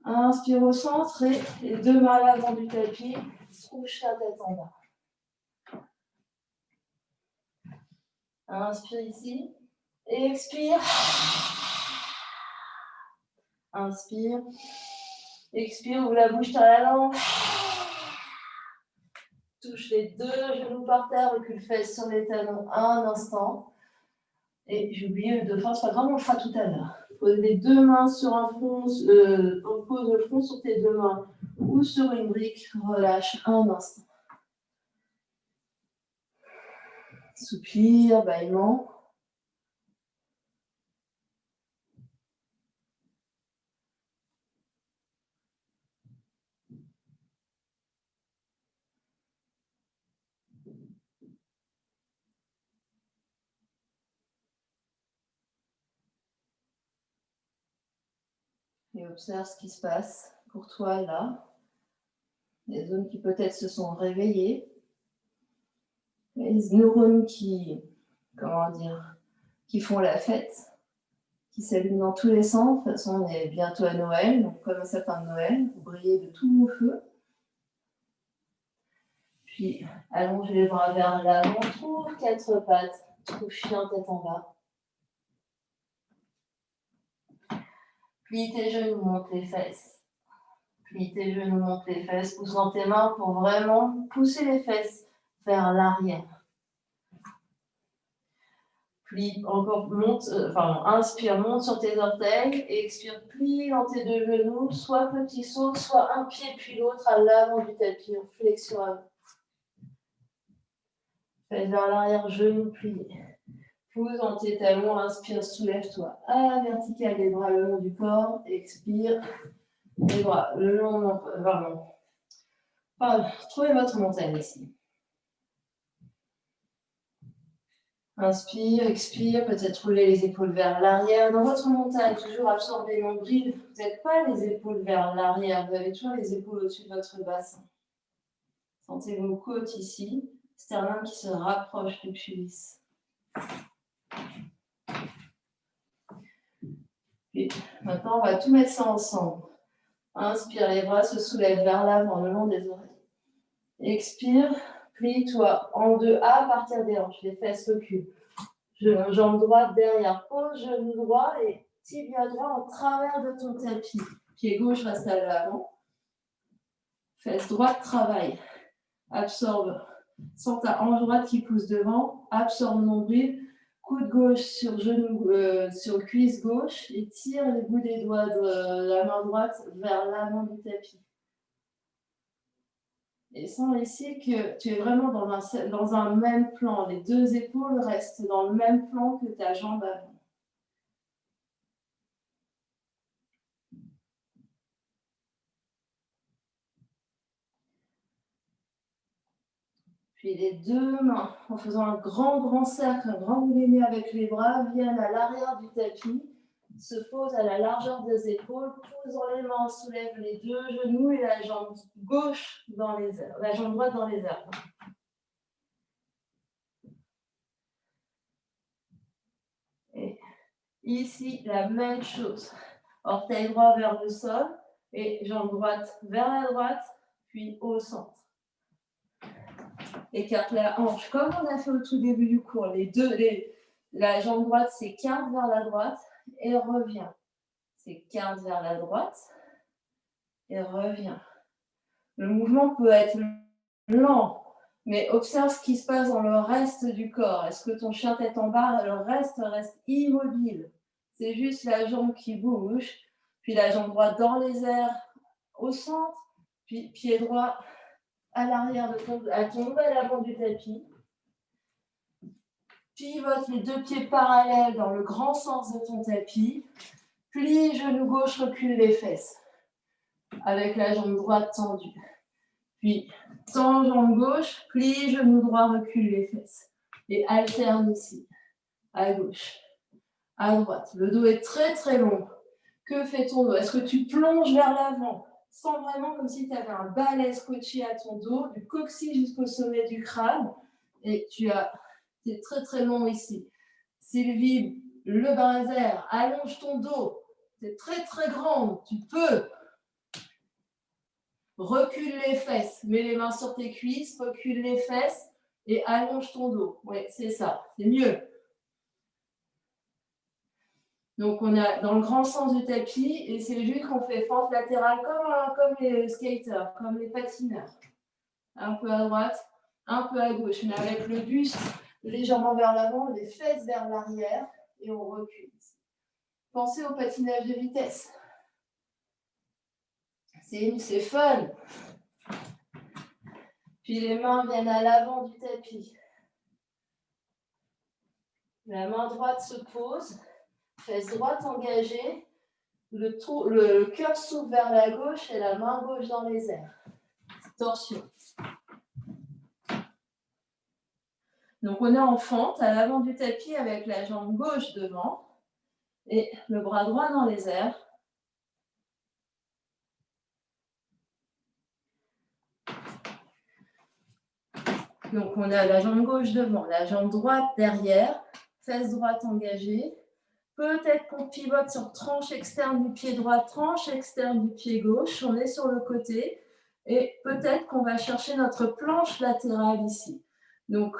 Inspire au centre et les deux mains à l'avant du tapis, couche la tête en bas. Inspire ici, expire. Inspire, expire, ouvre la bouche, tire la langue. Touche les deux genoux par terre, recule fesses sur les talons un instant. Et j'ai oublié de faire, c'est pas grave, on le fera tout à l'heure. Pose les deux mains sur un front, pose le front sur tes deux mains ou sur une brique, relâche un instant. Soupir, bâillement. Et observe ce qui se passe pour toi là. Les zones qui peut-être se sont réveillées. Les neurones qui, comment dire, qui font la fête, qui s'allument dans tous les sens. De toute façon, on est bientôt à Noël, donc comme un sapin de Noël, vous brillez de tous vos feux. Puis, allongez les bras vers l'avant, trouve quatre pattes, trouve chien tête en bas. Plie tes genoux, monte les fesses. Plie tes genoux, monte les fesses. Pousse dans tes mains pour vraiment pousser les fesses vers l'arrière. Plie, encore, inspire, monte sur tes orteils. Et expire, plie dans tes deux genoux, soit petit saut, soit un pied puis l'autre à l'avant du tapis, en flexion avant. Fais vers l'arrière, genoux pliés. Pousse dans tes talons, inspire, soulève-toi à la verticale, les bras le long du corps. Expire, les bras le long, trouvez votre montagne ici. Inspire, expire, peut-être rouler les épaules vers l'arrière. Dans votre montagne, toujours absorber le nombril. Vous n'êtes pas les épaules vers l'arrière, vous avez toujours les épaules au-dessus de votre bassin. Sentez vos côtes ici, sternum qui se rapproche du pubis. Puis, maintenant, on va tout mettre ça ensemble. Inspire, les bras se soulèvent vers l'avant, le long des oreilles. Expire, plie-toi en deux à partir des hanches, les fesses reculent. Jambe droite derrière, pose genou droit et tibia droit en travers de ton tapis. Pied gauche reste à l'avant. Fesse droite travaille. Absorbe. Sens ta hanche droite qui pousse devant. Absorbe nombril. Coude gauche sur genou, sur cuisse gauche et tire les bouts des doigts de la main droite vers l'avant du tapis. Et sens ici que tu es vraiment dans un même plan. Les deux épaules restent dans le même plan que ta jambe avant. Puis les deux mains, en faisant un grand cercle, un grand moulinet avec les bras, viennent à l'arrière du tapis, se posent à la largeur des épaules, posant les mains, soulève les deux genoux et la jambe gauche dans les airs, la jambe droite dans les airs. Et ici, la même chose. Orteil droit vers le sol et jambe droite vers la droite, puis au centre. Écarte la hanche comme on a fait au tout début du cours. La jambe droite s'écarte vers la droite et revient. S'écarte vers la droite et revient. Le mouvement peut être lent, mais observe ce qui se passe dans le reste du corps. Est-ce que ton chien tête en bas, le reste immobile? C'est juste la jambe qui bouge, puis la jambe droite dans les airs au centre, puis pied droit à l'arrière à ton nouvel avant du tapis. Pivote les deux pieds parallèles dans le grand sens de ton tapis. Plie genou gauche, recule les fesses. Avec la jambe droite tendue. Puis, tends jambe gauche, plie genou droit, recule les fesses. Et alterne ici. à gauche, à droite. Le dos est très très long. Que fait ton dos? Est-ce que tu plonges vers l'avant? Sens vraiment comme si tu avais un balai scotché à ton dos, du coccyx jusqu'au sommet du crâne. Et tu es très très long ici. Sylvie, le bras, allonge ton dos. C'est très très grand. Tu peux. Recule les fesses. Mets les mains sur tes cuisses, recule les fesses et allonge ton dos. Oui, c'est ça. C'est mieux. Donc, on est dans le grand sens du tapis et c'est juste qu'on fait fente latérale comme les skaters, comme les patineurs. Un peu à droite, un peu à gauche, mais avec le buste légèrement vers l'avant, les fesses vers l'arrière et on recule. Pensez au patinage de vitesse. C'est fun. Puis les mains viennent à l'avant du tapis. La main droite se pose, fesse droite engagée, le cœur s'ouvre vers la gauche et la main gauche dans les airs. Torsion. Donc on est en fente à l'avant du tapis avec la jambe gauche devant et le bras droit dans les airs. Donc on a la jambe gauche devant, la jambe droite derrière, fesse droite engagée. Peut-être qu'on pivote sur tranche externe du pied droit, tranche externe du pied gauche. On est sur le côté et peut-être qu'on va chercher notre planche latérale ici. Donc,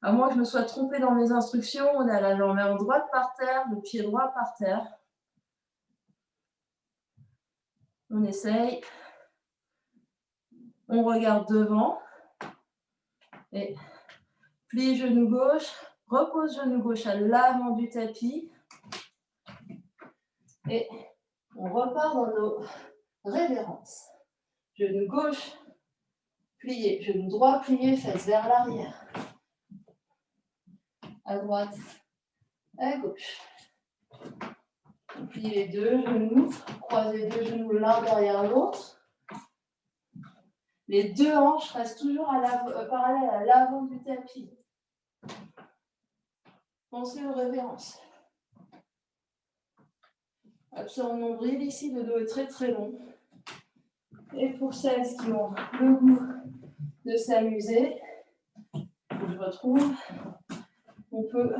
à moins que je me sois trompée dans mes instructions, on a la jambe droite par terre, le pied droit par terre. On essaye. On regarde devant. Et plie genou gauche, repose genou gauche à l'avant du tapis. Et on repart dans nos révérences. Genou gauche, plié. Genou droit, plié, fesses vers l'arrière. À droite, à gauche. On plie les deux genoux, croise les deux genoux l'un derrière l'autre. Les deux hanches restent toujours parallèles à l'avant du tapis. Pensez aux révérences. Absorbe nombril, ici le dos est très très long. Et pour celles qui ont le goût de s'amuser, je retrouve, on peut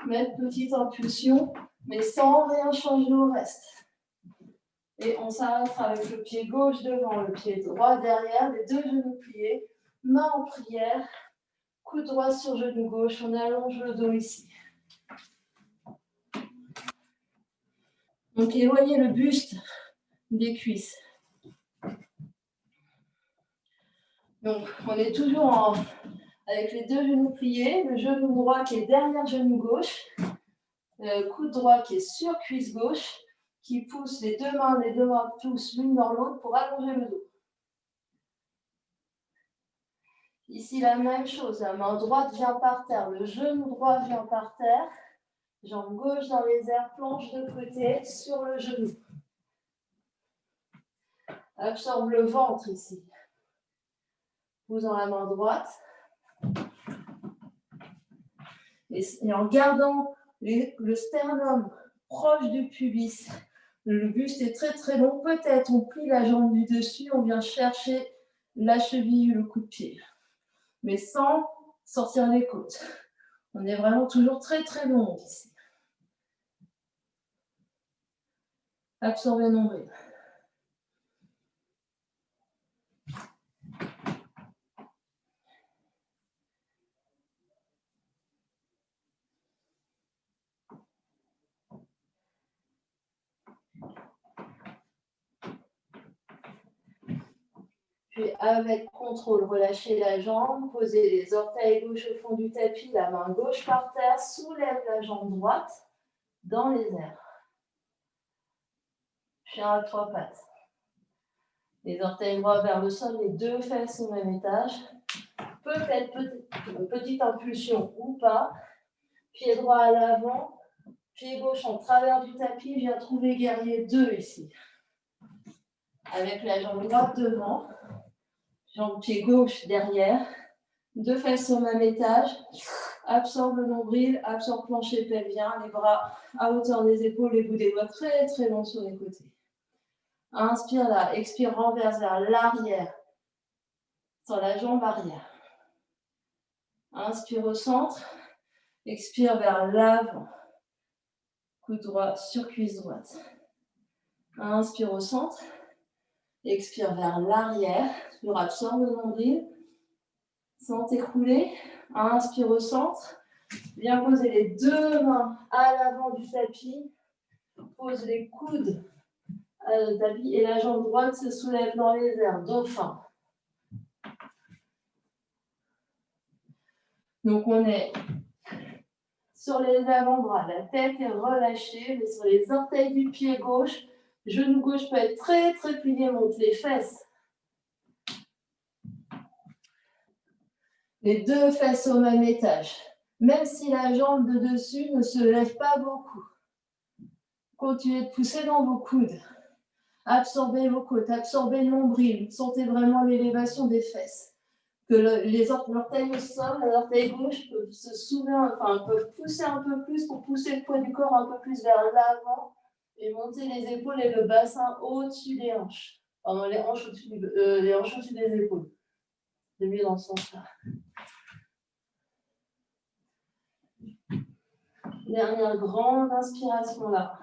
mettre petite impulsion, mais sans rien changer au reste. Et on s'arrête avec le pied gauche devant, le pied droit derrière, les deux genoux pliés, main en prière, coude droit sur genou gauche, on allonge le dos ici. Donc éloignez le buste des cuisses. Donc on est toujours avec les deux genoux pliés, le genou droit qui est derrière genou gauche, le coude droit qui est sur cuisse gauche, qui pousse les deux mains poussent l'une dans l'autre pour allonger le dos. Ici, la même chose, la main droite vient par terre, le genou droit vient par terre, jambe gauche dans les airs, planche de côté sur le genou. Absorbe le ventre ici. Posant la main droite. Et en gardant le sternum proche du pubis, le buste est très très long. Peut-être on plie la jambe du dessus, on vient chercher la cheville ou le coup de pied. Mais sans sortir les côtes. On est vraiment toujours très très long ici. Absorbez nombril. Puis avec contrôle, relâchez la jambe, posez les orteils gauche au fond du tapis, la main gauche par terre, soulève la jambe droite dans les airs. Chien à trois pattes. Les orteils droits vers le sol, les deux fesses au même étage. Peut-être petite impulsion ou pas. Pied droit à l'avant, pied gauche en travers du tapis. Viens trouver guerrier 2 ici. Avec la jambe droite devant. Jambe pied gauche derrière, deux fesses au même étage. Absorbe le nombril, absorbe plancher pelvien, les bras à hauteur des épaules, les bouts des doigts très très longs sur les côtés. Inspire là, expire, renverse vers l'arrière, sur la jambe arrière. Inspire au centre, expire vers l'avant, coude droit sur cuisse droite. Inspire au centre, expire vers l'arrière, absorbe le nombril, sans t'écrouler. Inspire au centre, viens poser les deux mains à l'avant du tapis, pose les coudes à le tapis et la jambe droite se soulève dans les airs, dauphin. Donc on est sur les avant-bras, la tête est relâchée, mais sur les orteils du pied gauche, genou gauche peut être très très plié, monte les fesses. Les deux fesses au même étage, même si la jambe de dessus ne se lève pas beaucoup. Continuez de pousser dans vos coudes. Absorbez vos côtes, absorbez le nombril, sentez vraiment l'élévation des fesses. Que l'orteil au sol, l'orteil gauche peuvent se soulever, peuvent pousser un peu plus pour pousser le poids du corps un peu plus vers l'avant et monter les épaules et le bassin au-dessus des hanches. Pardon, les hanches au-dessus des épaules. C'est mieux dans ce sens-là. Dernière grande inspiration là.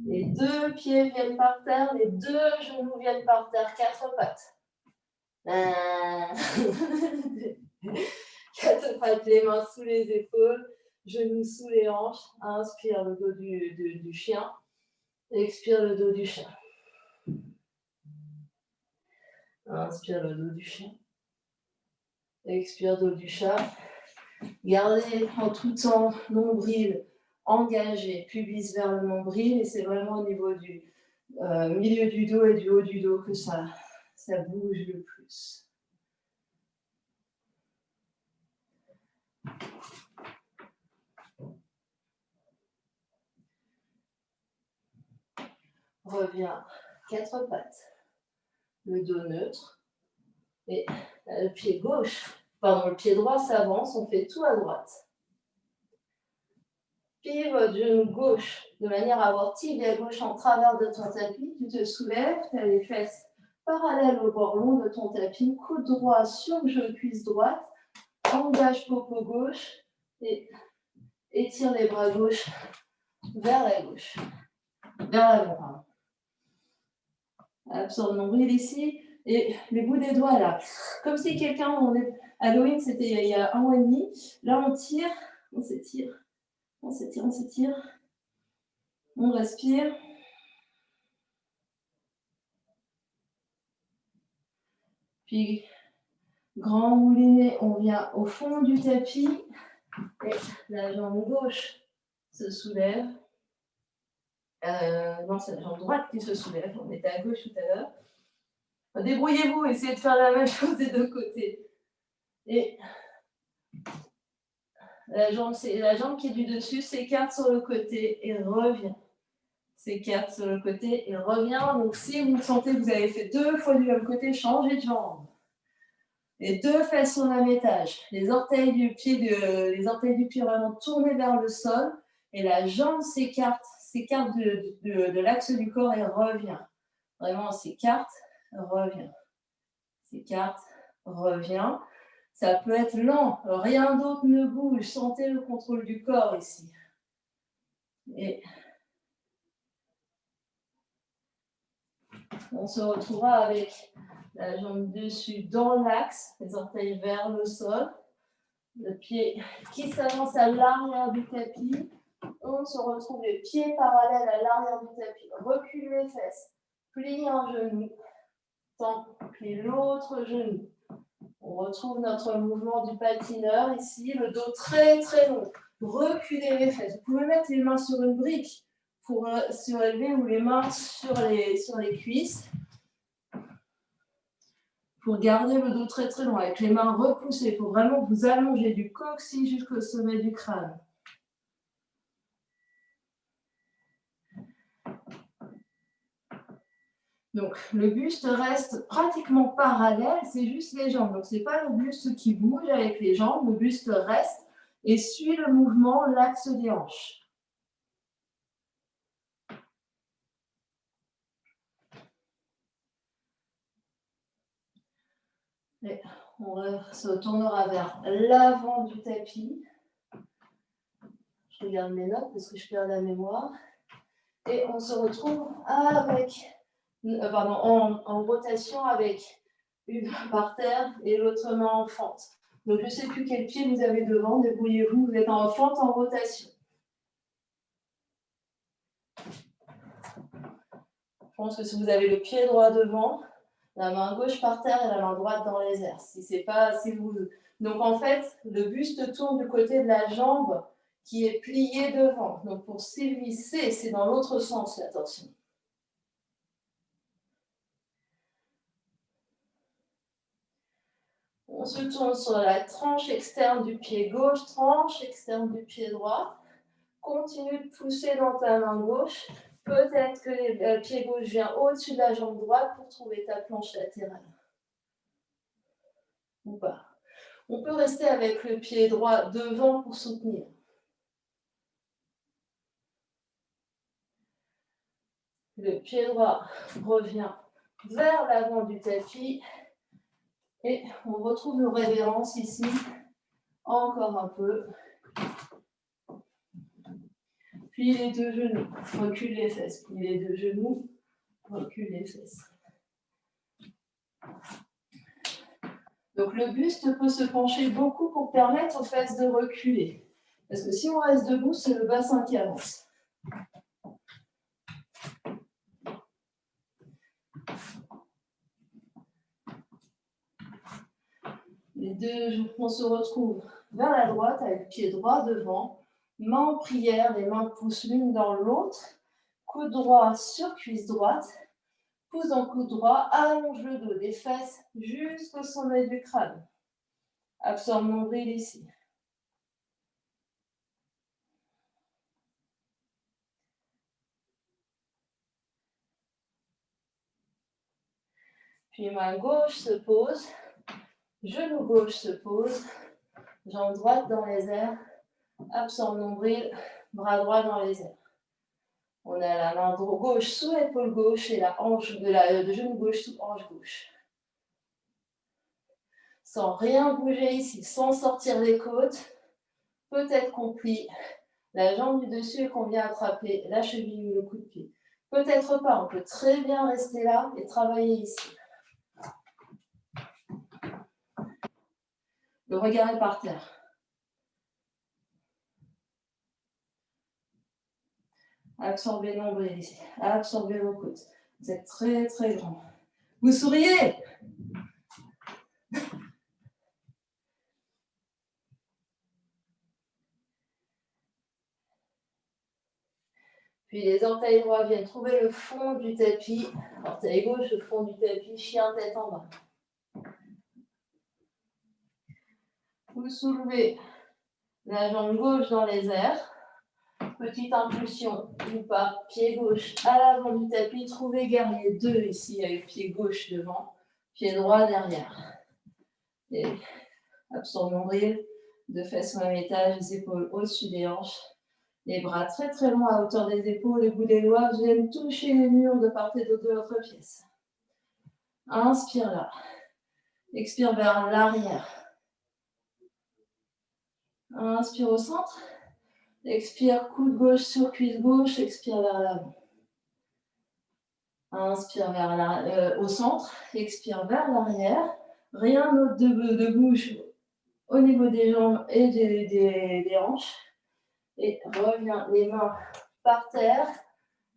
Les deux pieds viennent par terre, les deux genoux viennent par terre, quatre pattes. Quatre pattes, les mains sous les épaules, genoux sous les hanches. Inspire le dos du chien. Expire le dos du chien. Inspire le dos du chien. Expire dos du chat. Gardez en tout temps nombril engagé, pubis vers le nombril, et c'est vraiment au niveau du milieu du dos et du haut du dos que ça bouge le plus. Reviens, quatre pattes, le dos neutre, et le pied gauche, le pied droit s'avance, on fait tout à droite. Pivote genou gauche de manière à avoir tibia gauche en travers de ton tapis. Tu te soulèves, tu as les fesses parallèles au bord long de ton tapis. Coude droit sur cuisse droite. Engage popo gauche et étire les bras gauche vers la gauche. Vers l'avant. Absorbe le nombril ici et les bouts des doigts là. Comme si quelqu'un, Halloween c'était il y a 1 mois et demi. Là on tire, on s'étire. On s'étire, on s'étire. On respire. Puis, grand moulinet, on vient au fond du tapis. Et la jambe gauche se soulève. Non, c'est la jambe droite qui se soulève. On était à gauche tout à l'heure. Débrouillez-vous, essayez de faire la même chose des deux côtés. Et la jambe qui est du dessus s'écarte sur le côté et revient. S'écarte sur le côté et revient. Donc, si vous sentez que vous avez fait 2 fois du même côté, changez de jambe. Les deux fesses au même étage. Les orteils du pied vraiment tournés vers le sol. Et la jambe s'écarte de l'axe du corps et revient. Vraiment, on s'écarte, revient. S'écarte, revient. Ça peut être lent, rien d'autre ne bouge. Sentez le contrôle du corps ici. Et on se retrouvera avec la jambe dessus dans l'axe, les orteils vers le sol, le pied qui s'avance à l'arrière du tapis. On se retrouve les pieds parallèles à l'arrière du tapis. Recule les fesses, plie un genou, plie l'autre genou. On retrouve notre mouvement du patineur ici, le dos très très long. Reculez les fesses. Vous pouvez mettre les mains sur une brique pour surélever ou les mains sur les cuisses. Pour garder le dos très très long, avec les mains repoussées. Il faut vraiment vous allonger du coccyx jusqu'au sommet du crâne. Donc, le buste reste pratiquement parallèle, c'est juste les jambes. Donc, ce n'est pas le buste qui bouge avec les jambes, le buste reste Et suis le mouvement, l'axe des hanches. Et on se tournera vers l'avant du tapis. Je regarde mes notes parce que je perds la mémoire. Et on se retrouve avec, en rotation avec une main par terre et l'autre main en fente. Donc je ne sais plus quel pied vous avez devant, débrouillez-vous, vous êtes en fente, en rotation. Je pense que si vous avez le pied droit devant, la main gauche par terre et la main droite dans les airs. Donc en fait, le buste tourne du côté de la jambe qui est pliée devant. Donc pour s'évisser, c'est dans l'autre sens, attention. On se tourne sur la tranche externe du pied gauche, tranche externe du pied droit. Continue de pousser dans ta main gauche. Peut-être que le pied gauche vient au-dessus de la jambe droite pour trouver ta planche latérale. Ou pas. On peut rester avec le pied droit devant pour soutenir. Le pied droit revient vers l'avant du tapis. Et on retrouve nos révérences ici. Encore un peu. Puis les deux genoux. Recule les fesses. Puis les deux genoux. Recule les fesses. Donc le buste peut se pencher beaucoup pour permettre aux fesses de reculer. Parce que si on reste debout, c'est le bassin qui avance. Les deux, on se retrouve vers la droite avec le pied droit devant, main en prière, les mains poussent l'une dans l'autre, coude droit sur cuisse droite, pouce dans coude droit, allonge le dos des fesses jusqu'au sommet du crâne. Absorbe nombril ici. Puis main gauche se pose, genou gauche se pose, jambe droite dans les airs, absorbe nombril, bras droit dans les airs. On a la main gauche sous l'épaule gauche et la hanche de genou gauche sous hanche gauche. Sans rien bouger ici, sans sortir les côtes. Peut-être qu'on plie la jambe du dessus et qu'on vient attraper la cheville ou le coup de pied. Peut-être pas, on peut très bien rester là et travailler ici. Le regard est par terre. Absorbez nombril ici. Absorbez vos côtes. Vous êtes très très grand. Vous souriez. Puis les orteils droits viennent trouver le fond du tapis. Orteil gauche, le fond du tapis, chien tête en bas. Vous soulevez la jambe gauche dans les airs. Petite impulsion ou pas, pied gauche à l'avant du tapis. Trouvez guerrier 2 ici avec pied gauche devant, pied droit derrière. Et absorbe nombril, deux fesses au même étage, les épaules au-dessus des hanches. Les bras très très longs à hauteur des épaules, les bouts des doigts viennent toucher les murs de part et d'autre de votre pièce. Inspire là. Expire vers l'arrière. Inspire au centre. Expire, coude gauche sur cuisse gauche, expire vers l'avant. Inspire au centre, expire vers l'arrière. Rien d'autre de bouche au niveau des jambes et des hanches. Et reviens les mains par terre,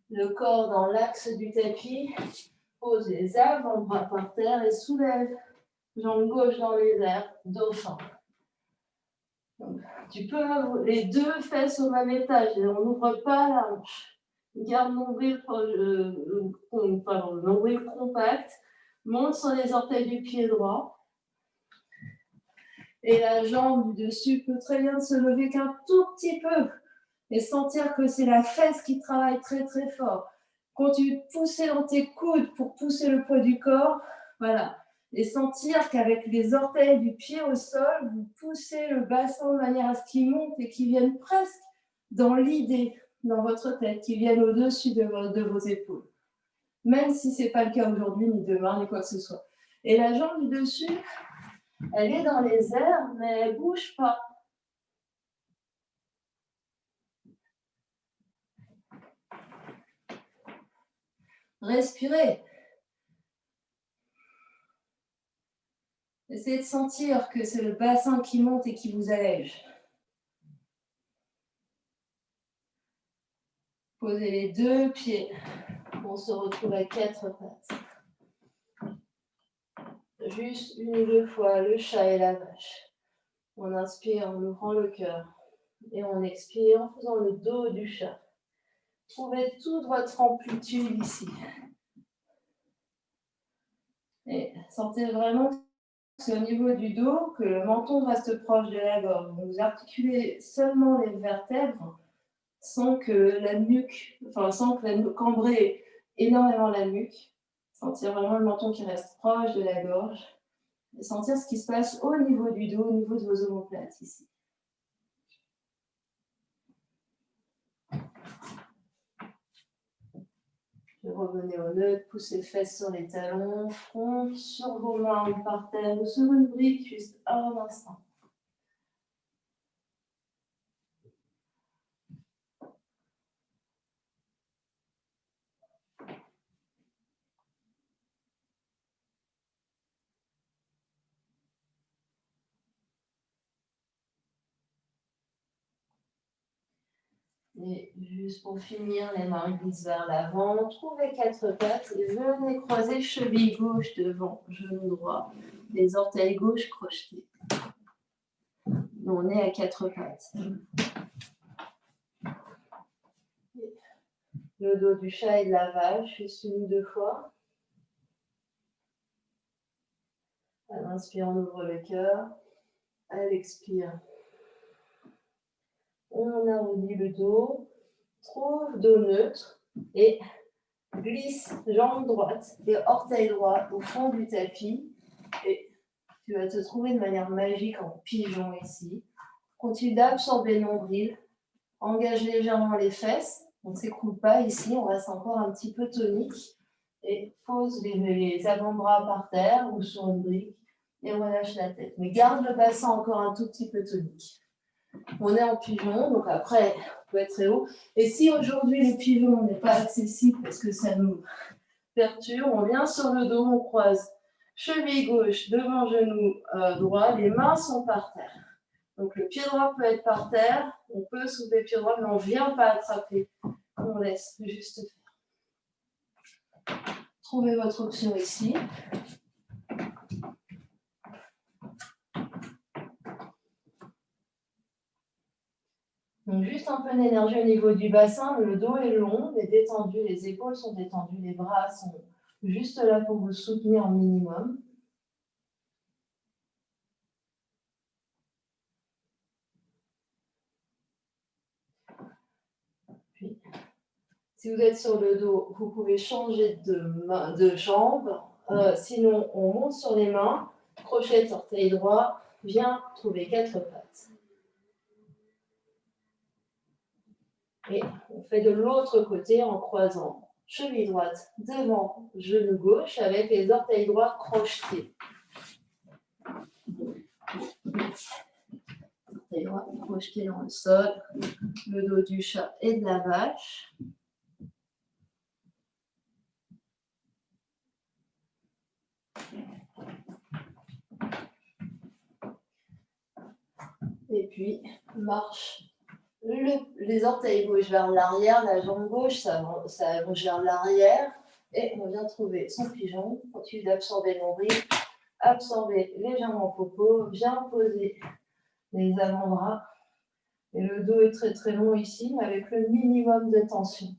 le corps dans l'axe du tapis. Pose les avant-bras par terre et soulève. Jambe gauche dans les airs, dauphin. Donc, tu peux avoir les deux fesses au même étage, et on n'ouvre pas la hanche. Garde nombril compact, monte sur les orteils du pied droit. Et la jambe du dessus peut très bien se lever qu'un tout petit peu et sentir que c'est la fesse qui travaille très très fort. Continue de pousser dans tes coudes pour pousser le poids du corps. Voilà. Et sentir qu'avec les orteils du pied au sol, vous poussez le bassin de manière à ce qu'il monte et qu'il vienne presque dans l'idée, dans votre tête, qu'il vienne au-dessus de vos épaules. Même si ce n'est pas le cas aujourd'hui, ni demain, ni quoi que ce soit. Et la jambe du dessus, elle est dans les airs, mais elle ne bouge pas. Respirez. Essayez de sentir que c'est le bassin qui monte et qui vous allège. Posez les deux pieds. On se retrouve à 4 pattes. Juste une ou deux fois, le chat et la vache. On inspire en ouvrant le cœur. Et on expire en faisant le dos du chat. Trouvez toute votre amplitude ici. Et sentez vraiment que c'est au niveau du dos que le menton reste proche de la gorge. Vous articulez seulement les vertèbres sans que la nuque cambrez énormément la nuque. Sentir vraiment le menton qui reste proche de la gorge. Et sentir ce qui se passe au niveau du dos, au niveau de vos omoplates ici. Revenez au neutre, poussez les fesses sur les talons, front sur vos mains par terre ou sur une brique, juste un instant. Et juste pour finir, les mains glissent vers l'avant, trouvez 4 pattes et venez croiser cheville gauche devant, genou droit, les orteils gauche crochetés. On est à 4 pattes. Le dos du chat et de la vache, juste une ou deux fois. À l'inspire, on ouvre le cœur. À l'expire, on arrondit le dos, trouve dos neutre et glisse jambe droite et orteil droit au fond du tapis. Et tu vas te trouver de manière magique en pigeon ici. Continue d'absorber le nombril. Engage légèrement les fesses. On ne s'écroule pas ici, on reste encore un petit peu tonique. Et pose les avant-bras par terre ou sur une brique et relâche la tête. Mais garde le bassin encore un tout petit peu tonique. On est en pigeon, donc après, on peut être très haut. Et si aujourd'hui le pigeon n'est pas accessible parce que ça nous perturbe, on vient sur le dos, on croise cheville gauche devant genou droit, les mains sont par terre. Donc le pied droit peut être par terre, on peut soulever le pied droit, mais on ne vient pas attraper. On laisse juste faire. Trouvez votre option ici. Donc juste un peu d'énergie au niveau du bassin, le dos est long, mais détendu, les épaules sont détendues, les bras sont juste là pour vous soutenir au minimum. Puis, si vous êtes sur le dos, vous pouvez changer de jambe. Sinon, on monte sur les mains, crochet, orteil droit, viens trouver 4 pattes. Et on fait de l'autre côté en croisant cheville droite devant genou gauche avec les orteils droits crochetés. Orteils droits crochetés dans le sol, le dos du chat et de la vache. Et puis, marche. Les orteils gauche vers l'arrière, la jambe gauche, ça allonge vers l'arrière. Et on vient trouver son pigeon. Continue d'absorber le nombril. Absorber légèrement le popo. Bien poser les avant-bras. Et le dos est très très long ici, mais avec le minimum de tension.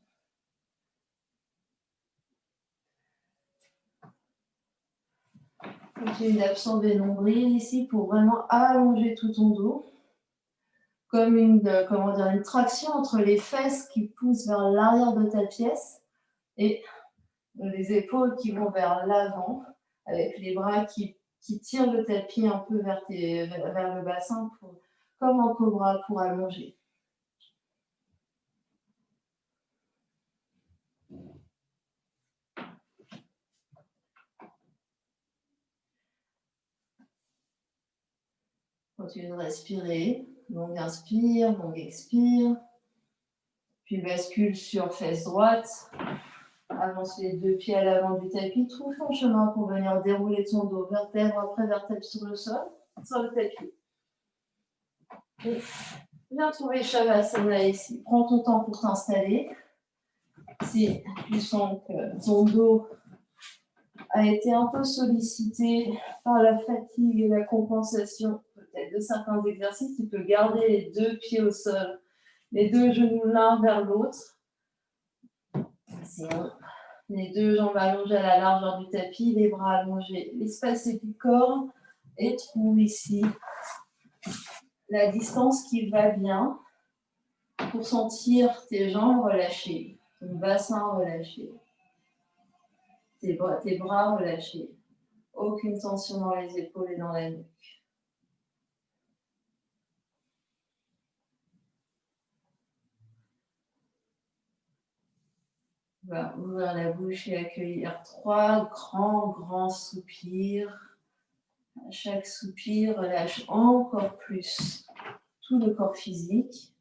Continue d'absorber le nombril ici pour vraiment allonger tout ton dos. Comme une traction entre les fesses qui poussent vers l'arrière de ta pièce et les épaules qui vont vers l'avant. avec les bras qui tirent le tapis un peu vers le bassin, comme en cobra pour allonger. Continue de respirer. Longue inspire, longue expire. Puis bascule sur fesse droite. Avance les deux pieds à l'avant du tapis. Trouve ton chemin pour venir dérouler ton dos vertèbre après vertèbre sur le sol, sur le tapis. Et viens trouver Shavasana ici. Prends ton temps pour t'installer. Si tu sens que ton dos a été un peu sollicité par la fatigue et la compensation peut-être de certains exercices, tu peux garder les deux pieds au sol, les deux genoux l'un vers l'autre. Les deux jambes allongées à la largeur du tapis, les bras allongés, l'espace du corps, et trouve ici la distance qui va bien pour sentir tes jambes relâchées, ton bassin relâché, tes bras relâchés. Aucune tension dans les épaules et dans la nuque. On va ouvrir la bouche et accueillir 3 grands soupirs. À chaque soupir, relâche encore plus tout le corps physique.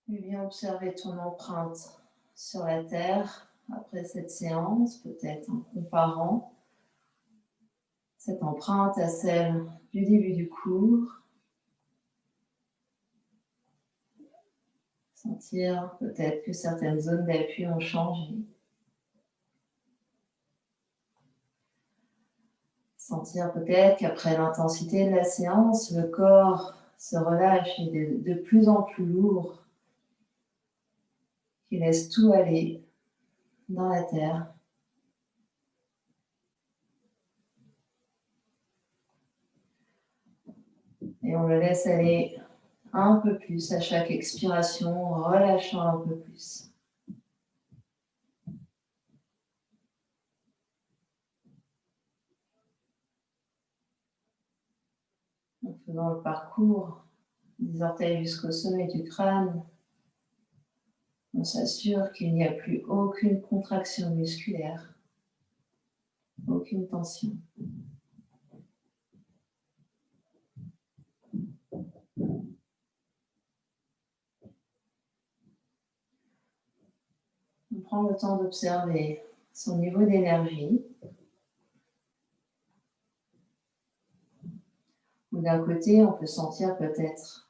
Et bien observer ton empreinte sur la terre après cette séance, peut-être en comparant cette empreinte à celle du début du cours. Sentir peut-être que certaines zones d'appui ont changé. Sentir peut-être qu'après l'intensité de la séance, le corps se relâche et est de plus en plus lourd, qui laisse tout aller dans la terre. Et on le laisse aller un peu plus à chaque expiration, relâchant un peu plus. En faisant le parcours des orteils jusqu'au sommet du crâne, on s'assure qu'il n'y a plus aucune contraction musculaire, aucune tension. On prend le temps d'observer son niveau d'énergie. Ou d'un côté, on peut sentir peut-être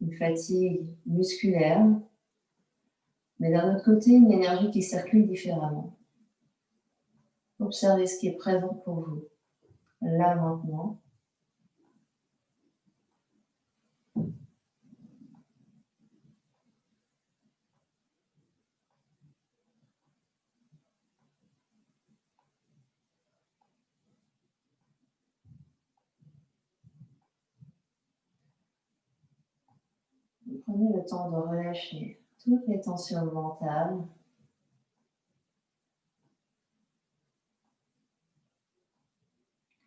une fatigue musculaire, mais d'un autre côté, une énergie qui circule différemment. Observez ce qui est présent pour vous, là, maintenant. Prenez le temps de relâcher toutes les tensions mentales.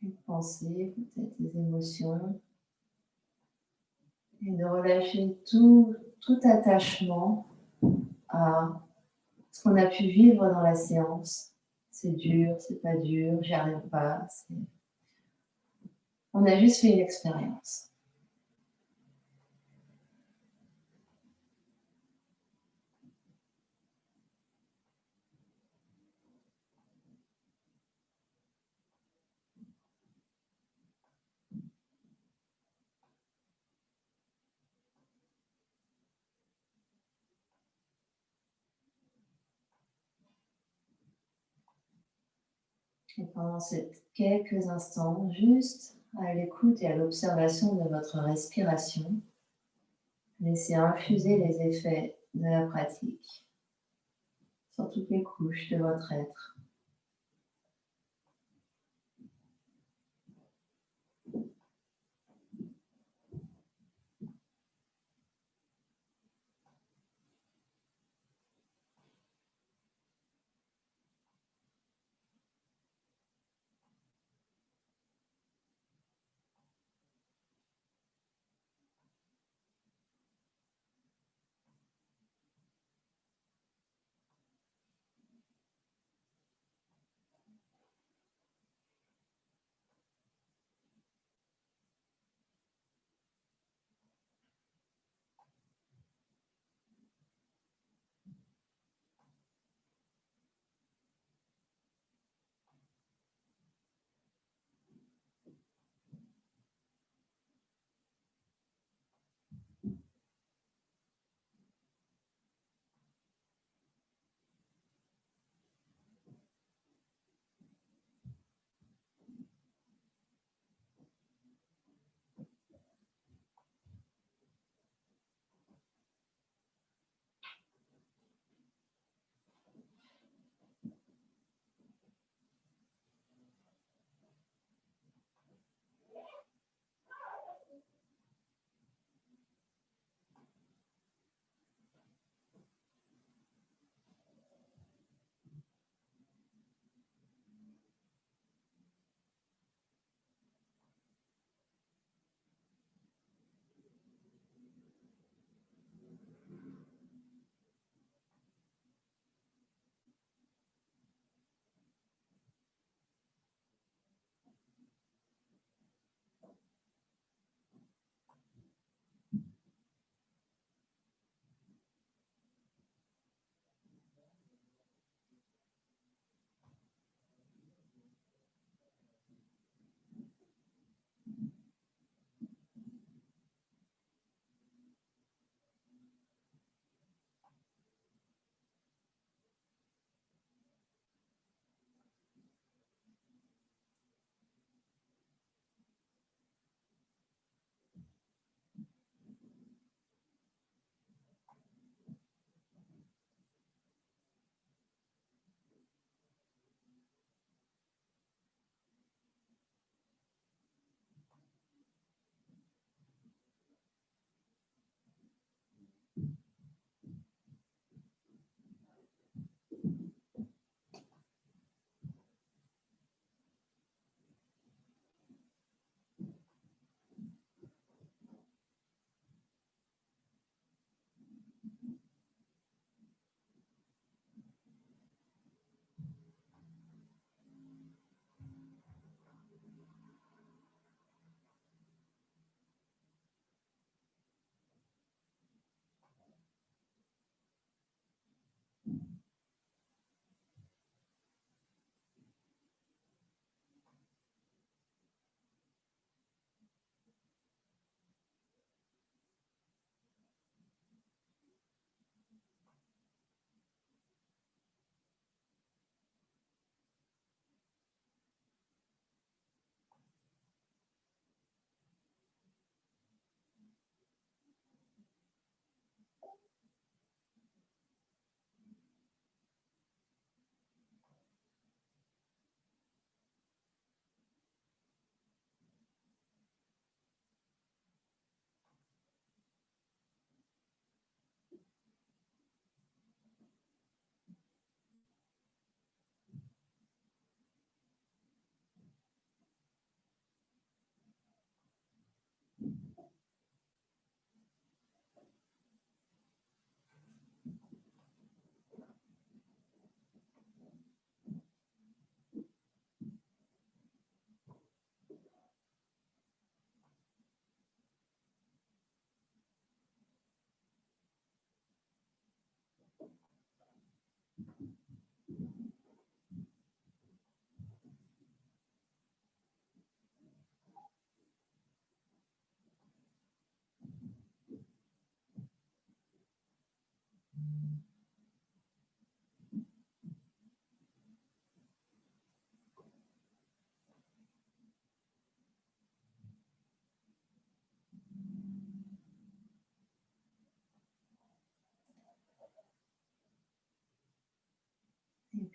Les pensées, peut-être les émotions. Et de relâcher tout attachement à ce qu'on a pu vivre dans la séance. C'est dur, c'est pas dur, j'y arrive pas. On a juste fait une expérience. Et pendant ces quelques instants, juste à l'écoute et à l'observation de votre respiration, laissez infuser les effets de la pratique sur toutes les couches de votre être.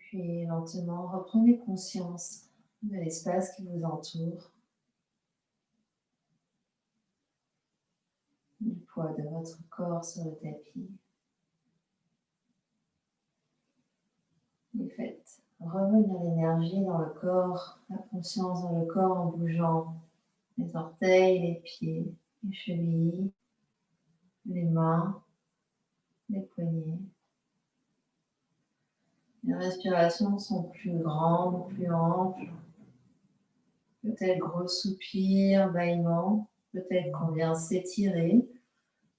Puis lentement, reprenez conscience de l'espace qui vous entoure, du poids de votre corps sur le tapis. Et faites revenir l'énergie dans le corps, la conscience dans le corps en bougeant les orteils, les pieds, les chevilles, les mains, les poignets. Les respirations sont plus grandes, plus amples. Peut-être gros soupir, bâillement. Peut-être qu'on vient s'étirer.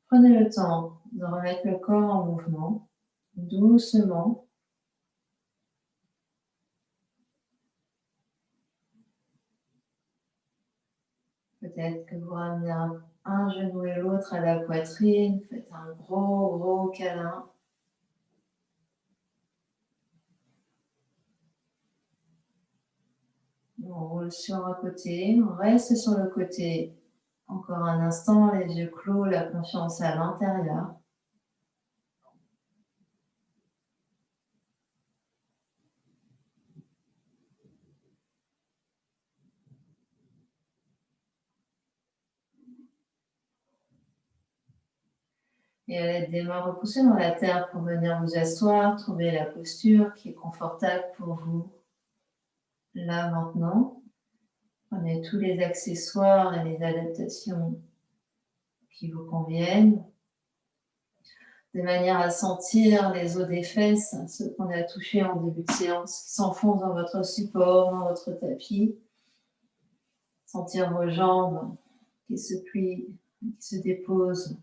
Prenez le temps de remettre le corps en mouvement, doucement. Peut-être que vous ramenez un genou et l'autre à la poitrine. Faites un gros câlin. On roule sur un côté, on reste sur le côté encore un instant, les yeux clos, la conscience à l'intérieur. Et à l'aide des mains, repoussez dans la terre pour venir vous asseoir, trouver la posture qui est confortable pour vous. Là, maintenant, prenez tous les accessoires et les adaptations qui vous conviennent, de manière à sentir les os des fesses, ceux qu'on a touchés en début de séance, qui s'enfoncent dans votre support, dans votre tapis. Sentir vos jambes qui se plient, qui se déposent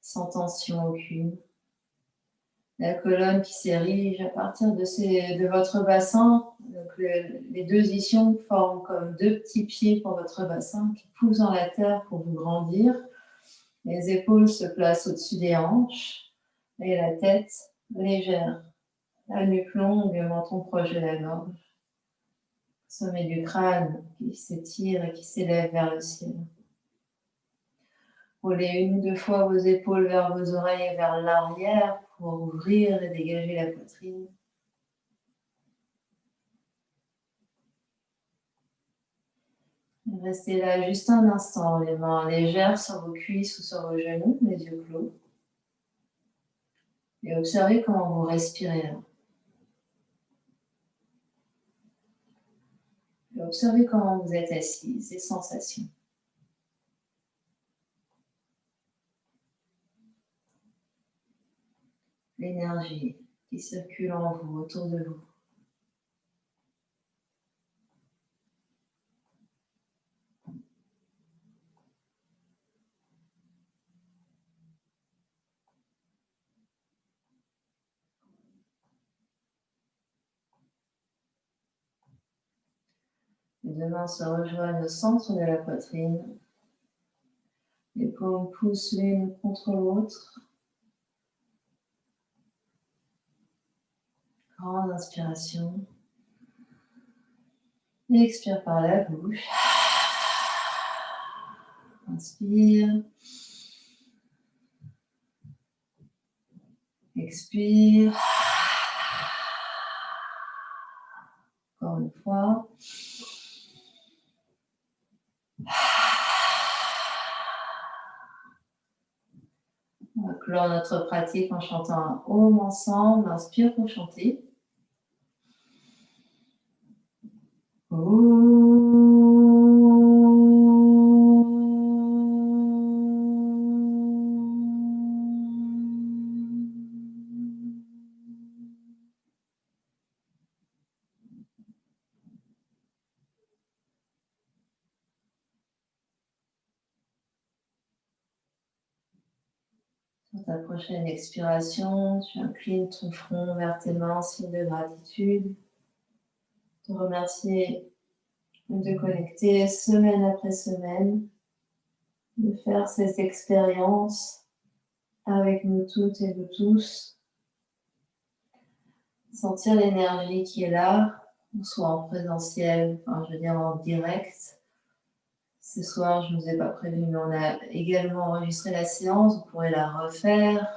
sans tension aucune. La colonne qui s'érige à partir de votre bassin. Donc les deux ischions forment comme deux petits pieds pour votre bassin qui poussent dans la terre pour vous grandir. Les épaules se placent au-dessus des hanches et la tête légère. La nuque longue, le menton proche de la gorge. Sommet du crâne qui s'étire et qui s'élève vers le ciel. Roulez une ou deux fois vos épaules vers vos oreilles et vers l'arrière pour ouvrir et dégager la poitrine. Restez là juste un instant, les mains légères sur vos cuisses ou sur vos genoux, les yeux clos. Et observez comment vous respirez là. Et observez comment vous êtes assis, ces sensations. L'énergie qui circule en vous, autour de vous. Les deux mains se rejoignent au centre de la poitrine. Les paumes poussent l'une contre l'autre. Grande inspiration. Expire par la bouche. Inspire. Expire. Encore une fois. On va clore notre pratique en chantant un Om ensemble. Inspire pour chanter. Sur ta prochaine expiration, tu inclines ton front vers tes mains, signe de gratitude. Te remercier de connecter semaine après semaine, de faire cette expérience avec nous toutes et nous tous. Sentir l'énergie qui est là, soit en présentiel, enfin je veux dire en direct. Ce soir, je ne vous ai pas prévenu, mais on a également enregistré la séance. Vous pourrez la refaire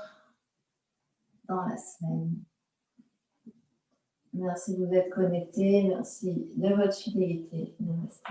dans la semaine. Merci de vous être connecté. Merci de votre fidélité. Namaste.